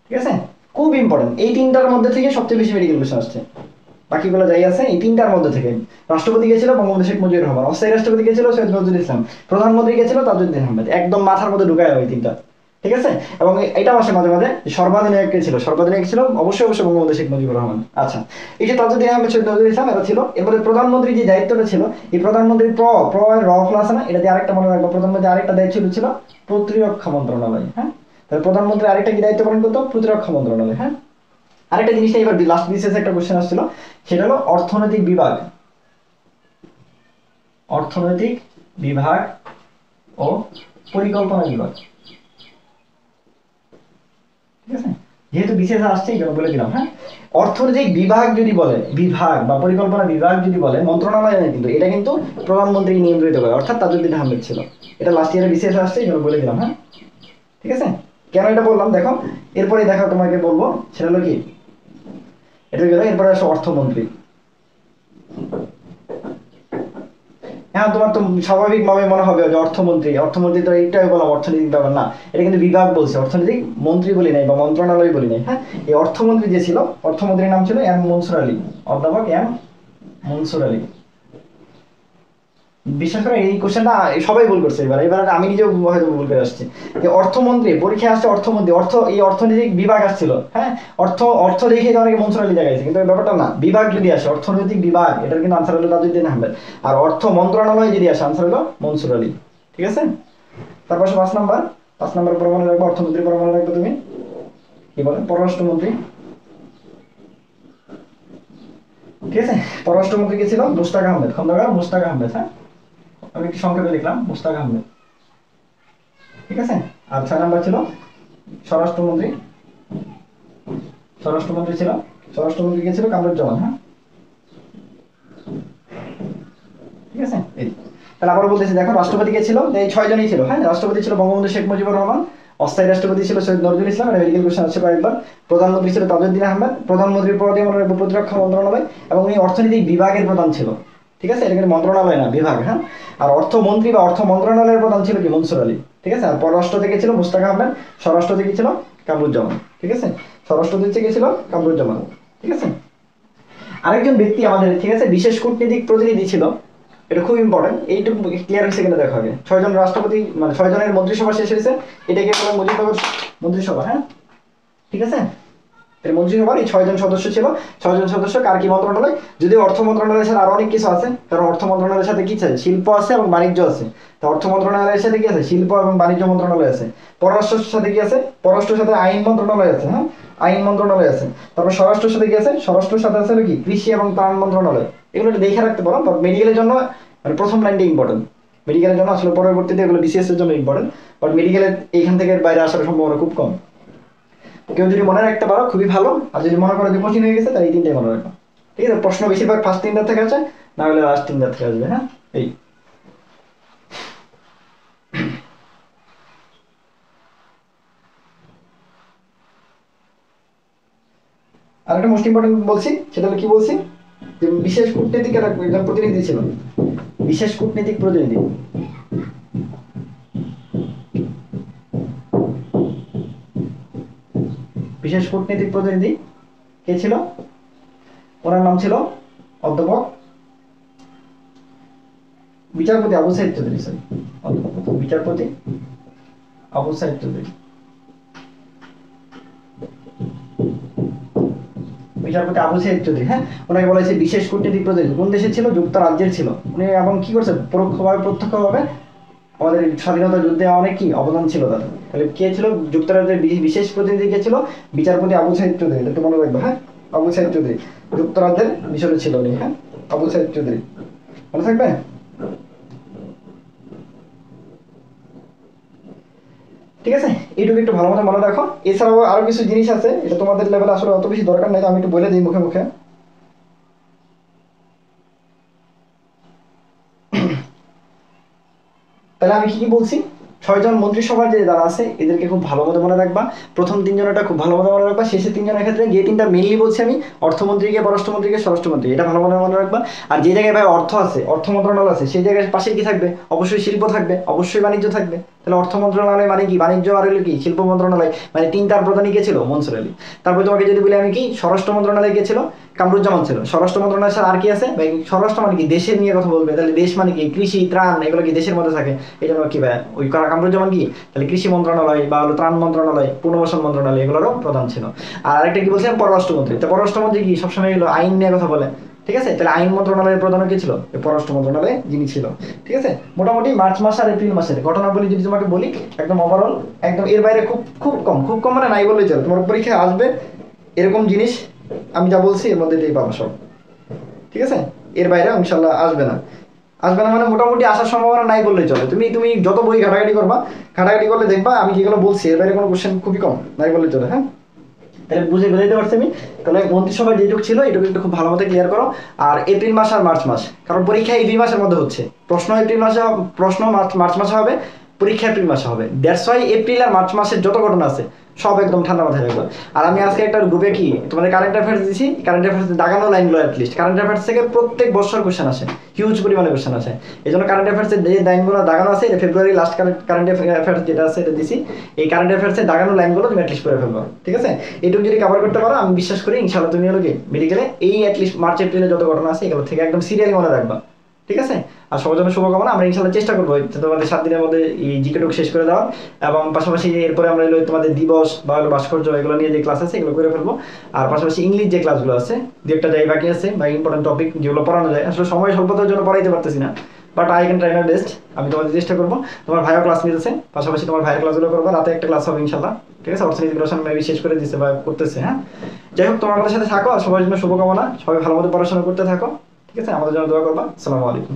ঠিক আছে? খুব ইম্পর্টেন্ট। এই 3টার মধ্যে থেকে সবচেয়ে বেশি মেডিকেল কোশ্চেন আসছে। বাকিগুলো যাই আছে এই 3টার মধ্যে থেকে। রাষ্ট্রপতি কে ছিল? বঙ্গবন্ধু শেখ মুজিবুর রহমান। অস্থায়ী রাষ্ট্রপতি কে ছিল? সৈয়দ নজরুল ইসলাম। প্রধানমন্ত্রী কে ছিল? তাজউদ্দিন আহমেদ। একদম মাথার মধ্যে ঢুকায় ওই 3টা। ঠিক আছে? এবং এটাও আসে মাঝে মাঝে, সর্বাধিনায়ক কে ছিল? সর্বাধিনায়ক ছিল অবশ্যই বঙ্গবন্ধু শেখ মুজিবুর রহমান। আচ্ছা, এই যে তাজউদ্দিন আহমেদ, সৈয়দ নজরুল ইসলাম এরা ছিল। এরপরে প্রধানমন্ত্রী যে দায়িত্বটা ছিল, এই প্রধানমন্ত্রীর এর র ফল আছে না, এটা দিয়ে আরেকটা মনে রাখবো। প্রধানমন্ত্রী আরেকটা দায়িত্ব ছিল প্রতিরক্ষা মন্ত্রণালয়। হ্যাঁ, তাহলে প্রধানমন্ত্রী আরেকটা কি দায়িত্ব পালন করতো? প্রতিরক্ষা মন্ত্রণালয়। হ্যাঁ, আরেকটা জিনিসটা এবার লাস্ট বিশেষ একটা কোশ্চেন আসছিল, সেটা হলো অর্থনৈতিক বিভাগ। অর্থনৈতিক বিভাগ ও পরিকল্পনা বিভাগ। ঠিক আছে? যেহেতু বিশেষ আসছে এই জন্য বলে দিলাম। হ্যাঁ, অর্থনৈতিক বিভাগ যদি বলে, বিভাগ বা পরিকল্পনা বিভাগ যদি বলে, মন্ত্রণালয় নয় কিন্তু, এটা কিন্তু প্রধানমন্ত্রী নিয়ন্ত্রিত করে, অর্থাৎ তাজউদ্দিন আহমেদ ছিল। এটা লাস্ট ইয়ারে বিশেষ আসছে এই জন্য বলে দিলাম। হ্যাঁ, ঠিক আছে? কেন এটা বললাম দেখো, এরপরে দেখো তোমাকে বলবো, সেটা হলো কি, এটা গেল। এরপরে আসো অর্থমন্ত্রী। হ্যাঁ, তোমার তো স্বাভাবিকভাবে মনে হবে যে অর্থমন্ত্রী, অর্থমন্ত্রী তো এইটাই বললাম অর্থনৈতিক ব্যাপার না, এটা কিন্তু বিভাগ বলছে, অর্থনৈতিক মন্ত্রী বলি নাই বা মন্ত্রণালয় বলি নাই। হ্যাঁ, এই অর্থমন্ত্রী যে ছিল, অর্থমন্ত্রীর নাম ছিল এম মনসুর আলী, অধ্যাপক এম মনসুর আলী। বিশেষ করে এই কোশ্চেনটা সবাই ভুল করছে, এবার আমি নিজেও হয়তো ভুল করে আসছি। যে অর্থমন্ত্রী পরীক্ষায় আসছে, অর্থমন্ত্রী এই অর্থনৈতিক বিভাগ আসছিল। হ্যাঁ, অর্থ দেখে অনেকে মনসুর আলী জায়গায়, কিন্তু ব্যাপারটা না। বিভাগ যদি আসে, অর্থনৈতিক বিভাগ, এটার কিন্তু আনসার হলো তাজউদ্দিন আহমেদ। আর অর্থ মন্ত্রণালয় যদি আসে, আনসার হলো মনসুর আলী। ঠিক আছে? তারপর 5 নম্বর পর মনে রাখবো, অর্থমন্ত্রী পর মনে রাখবো তুমি কি বলে, পররাষ্ট্রমন্ত্রী। ঠিক আছে? পররাষ্ট্রমন্ত্রী কে ছিল? মুশতাক আহমেদ, খন্দকার মুশতাক আহমেদ। হ্যাঁ, আমি একটু সংক্ষেপে লিখলাম মুশতাক আহমেদ। ঠিক আছে? আর 6 নম্বর ছিল স্বরাষ্ট্রমন্ত্রী। স্বরাষ্ট্রমন্ত্রী কে ছিল? কামরুজ্জামান। হ্যাঁ, ঠিক আছে? এই তাহলে আবার বলতেছি, দেখো রাষ্ট্রপতি কে ছিল? এই 6 জনই ছিল। হ্যাঁ, রাষ্ট্রপতি ছিল বঙ্গবন্ধু শেখ মুজিবুর রহমান। অস্থায়ী রাষ্ট্রপতি ছিল সৈয়দ নজরুল ইসলাম, এটা মেডিকেল কোশ্চেন আছে কয়েকবার। প্রধানমন্ত্রী ছিল তাজউদ্দিন আহমেদ। প্রধানমন্ত্রীর পদে মনে রাখবো প্রতিরক্ষা মন্ত্রণালয়, এবং উনি অর্থনৈতিক বিভাগের প্রধান ছিল। ঠিক আছে? এটা কিন্তু মন্ত্রণালয় না, বিভাগ। হ্যাঁ, আর অর্থমন্ত্রী বা অর্থ মন্ত্রণালয়ের প্রধান ছিল কি? মনসুর আলী। ঠিক আছে? আর পররাষ্ট্র থেকে ছিল মুশতাক আহমেদ, স্বরাষ্ট্র থেকে ছিল কামরুজ্জামান। ঠিক আছে? স্বরাষ্ট্র থেকে ছিল কামরুজ্জামান। ঠিক আছে? আরেকজন ব্যক্তি আমাদের, ঠিক আছে, বিশেষ কূটনীতিক প্রতিনিধি ছিল, এটা খুব ইম্পর্টেন্ট, এইটুকু ক্লিয়ার হয়েছে কিনা দেখা হবে। 6 জন রাষ্ট্রপতি মানে 6 জনের মন্ত্রিসভা শেষ হয়েছে, এটাকে বলে মুজিবনগর মন্ত্রিসভা। হ্যাঁ ঠিক আছে, এর মন্ত্রিসভার এই 6 জন সদস্য ছিল। 6 জন সদস্য কার কি মন্ত্রণালয়, যদি অর্থ মন্ত্রণালয়ের সাথে আরো অনেক কিছু আছে, কারণ অর্থ মন্ত্রণালয়ের সাথে কি আছে, শিল্প আছে এবং বাণিজ্য আছে। তো অর্থ মন্ত্রণালয়ের সাথে কি আছে, শিল্প এবং বাণিজ্য মন্ত্রণালয় আছে। পররাষ্ট্রের সাথে কি আছে, পররাষ্ট্রের সাথে আইন মন্ত্রণালয় আছে। হ্যাঁ আইন মন্ত্রণালয় আছে। তারপর স্বরাষ্ট্রের সাথে কি আছে, স্বরাষ্ট্রের সাথে আছে কি কৃষি এবং ত্রাণ মন্ত্রণালয়। এগুলো একটু দেখে রাখতে পারো, বাট মেডিকেলের জন্য মানে প্রথম লাইনটা ইম্পর্টেন্ট। মেডিকেলের জন্য আসলে পরবর্তীতে এগুলো বিসিএস এর জন্য ইম্পর্টেন্ট, বাট মেডিকেলের এইখান থেকে বাইরে আসার সম্ভাবনা খুব কম। কেউ যদি মনে রাখতে পারো খুবই ভালো, আর যদি মনে করো যে কঠিন হয়ে গেছে তাহলে এই তিনটাই মনে রাখো। ঠিক আছে, প্রশ্ন বেশিরভাগ ফার্স্ট 3টা থেকে আছে, না হলে লাস্ট 3টা থেকে আসবে। হ্যাঁ এই আর একটা মোস্ট ইম্পর্টেন্ট বলছি, সেটা হলো কি বলছি, যে বিশেষ কূটনীতিক একজন প্রতিনিধি ছিল, বিশেষ কূটনীতিক প্রতিনিধি। বিশেষ কূটনীতিক প্রতিনিধি কে ছিল, ওনার নাম ছিল অধ্যাপক বিচারপতি আবু সাইদ চৌধুরী। সরি, বিচারপতি আবু সাইদ চৌধুরী। বিচারপতি আবু সাইদ চৌধুরী। হ্যাঁ ওনাকে বলা হয়েছে বিশেষ কূটনীতিক প্রতিনিধি। কোন দেশের ছিল, যুক্তরাজ্যের ছিল উনি। এবং কি করছে, পরোক্ষভাবে প্রত্যক্ষভাবে আমাদের স্বাধীনতা যুদ্ধে অনেক কি অবদান ছিল তার। তাহলে কে ছিল, যুক্তরাজ্যের বিশেষ প্রতিনিধি কে ছিল, বিচারপতি আবু সাইদ চৌধুরী। একটু মনে রাখবো। হ্যাঁ আবু সাইদ চৌধুরী যুক্তরাজ্যের বিষয়ে ছিল উনি। হ্যাঁ আবু সাইদ চৌধুরী মনে থাকবে। ঠিক আছে, এইটুকু একটু ভালো মতো মনে রাখো। এছাড়াও আরো কিছু জিনিস আছে, এটা তোমাদের লেভেলে আসলে অত বেশি দরকার নেই, আমি একটু বলে দিই মুখে মুখে। তাহলে আমি কি কি বলছি, 6 জন মন্ত্রিসভার যে যারা আছে এদেরকে খুব ভালো মতো মনে রাখবা। প্রথম 3 জনটা খুব ভালো মতো মনে রাখবা। শেষের 3 জনের ক্ষেত্রে যে 3টা মেইনলি বলছি আমি, অর্থমন্ত্রীকে, পররাষ্ট্রমন্ত্রীকে, স্বরাষ্ট্রমন্ত্রী, এটা ভালো মতো মনে রাখবা। আর যে জায়গায় ভাই অর্থ আছে, অর্থ মন্ত্রণালয় আছে, সেই জায়গায় পাশে কি থাকবে, অবশ্যই শিল্প থাকবে, অবশ্যই বাণিজ্য থাকবে। তাহলে অর্থ মন্ত্রণালয় মানে কি, বাণিজ্য, আর হলো কি শিল্প মন্ত্রণালয়, মানে 3টার প্রধানই কে ছিল, মনসুর আলী। তারপর তোমাকে যদি বলি আমি কি, স্বরাষ্ট্র মন্ত্রণালয় কে ছিল, কামরুজ্জামান ছিল। স্বরাষ্ট্র মন্ত্রণালয়ের সাথে আর কি আছে ভাই, স্বরাষ্ট্র মানে কি দেশের নিয়ে কথা বলবে, তাহলে দেশ মানে কি কৃষি, ত্রাণ, এগুলো কি দেশের মধ্যে থাকে, এই জন্য কি ভাই ওই কামরুজ্জামান কি, তাহলে কৃষি মন্ত্রণালয় বা হলো ত্রাণ মন্ত্রণালয়, পুনর্বাসন মন্ত্রণালয়, এগুলোরও প্রধান ছিল। আর আরেকটা কি বলছিলাম, পররাষ্ট্রমন্ত্রী। তো পররাষ্ট্রমন্ত্রী কি সবসময় এগুলো আইন নিয়ে কথা বলে। ঠিক আছে, তাহলে আইন মন্ত্রণালয়ের প্রধান কে ছিল, পররাষ্ট্র মন্ত্রণালয়ে যিনি ছিল। ঠিক আছে, মোটামুটি মার্চ মাস আর এপ্রিল মাসের ঘটনাবলী যদি তোমাকে বলি, একদম ওভারঅল, একদম এর বাইরে খুব খুব কম, খুব কম মানে নাই বললেই চলে। তোমার পরীক্ষায় আসবে এরকম জিনিস আমি যা বলছি এর মধ্যে দিয়ে পাবো সব। ঠিক আছে, এর বাইরে ইনশাল্লাহ আসবে না। আসবে না মানে মোটামুটি আসার সম্ভাবনা নাই বললেই চলে। তুমি তুমি যত বই ঘাটাঘাটি করবা, ঘাটাঘাটি করলে দেখবা আমি যেগুলো বলছি এর বাইরে কোনো কোশ্চেন খুবই কম, নাই বললেই চলে। হ্যাঁ তাহলে বুঝাইতে পারছি আমি। তাহলে মন্ত্রিসভায় যেটুকু ছিল এটুকু একটু খুব ভালো মতো ক্লিয়ার করো। আর এপ্রিল মাস আর মার্চ মাস, কারণ পরীক্ষা এই 2 মাসের মধ্যে হচ্ছে। প্রশ্ন এপ্রিল মাসে, প্রশ্ন মার্চ মাসে হবে, পরীক্ষা এপ্রিল মাসে হবে। দ্যাটস ওয়াই এপ্রিল আর মার্চ মাসের যত ঘটনা আছে সব একদম ঠান্ডা মাথায় রাখবে। আর আমি আজকে একটা গ্রুপে কি তোমাদের কারেন্ট অ্যাফেয়ার্স দিচ্ছি, কারেন্ট অ্যাফেয়ার্স দাগানো লাইনগুলো অ্যাটলিস্ট কারেন্ট অ্যাফেয়ার্স থেকে প্রত্যেক বছর কোশ্চেন আসে, হিউজ পরিমাণে কোশ্চেন আসে। এই জন্য কারেন্ট অ্যাফেয়ার্সের যে লাইনগুলো দাগানো আছে, এটা ফেব্রুয়ারি লাস্ট কারেন্ট অ্যাফেয়ার্স যেটা আছে এটা দিছি। এই কারেন্ট অ্যাফেয়ার্সের দাগানো লাইনগুলো তুমি অ্যাটলিস্ট করে ফেলবো। ঠিক আছে, এটুকু যদি কভার করতে পারো আমি বিশ্বাস করি ইনশাআল্লাহ তুমি হলো কি মেডিকেলে এই অ্যাটলিস্ট মার্চ এপ্রিলে যত ঘটনা আছে এগুলো থেকে একদম সিরিয়ালি মনে রাখবা। ঠিক আছে, আর সবার জন্য শুভকামনা। আমরা ইনশাল্লাহ চেষ্টা করবো তোমাদের 7 দিনের মধ্যে এই জিকে টুক শেষ করে দেওয়ার, এবং পাশাপাশি এরপরে আমরা তোমাদের দিবস বা ভাস্কর্য এগুলো নিয়ে যে ক্লাস আছে এগুলো করে ফেলবো। আর পাশাপাশি ইংলিশ যে ক্লাসগুলো আছে 2-একটা জায়গায় বাকি আছে বা ইম্পর্টেন্ট টপিক যেগুলো পড়ানো যায়, আসলে সময় স্বল্পতার জন্য পড়াইতে পারতেছি না, but I can try my best. আমি তোমাদের চেষ্টা করবো। তোমার ভাইও ক্লাস নিতেছে, পাশাপাশি তোমার ভাইয়ের ক্লাসগুলো করবো, রাতে একটা ক্লাস হবে ইনশাল্লাহ। ঠিক আছে, অর্থনীতি রোশন মেবি শেষ করে দিচ্ছে বা করতেছে। হ্যাঁ যাই হোক, তোমার আমাদের সাথে থাকো, আর সবার জন্য শুভকামনা। সবাই ভালো মতো পড়াশোনা করতে থাকো। ঠিক আছে, আমাদের জন্য দোয়া করবা। আসসালামু আলাইকুম।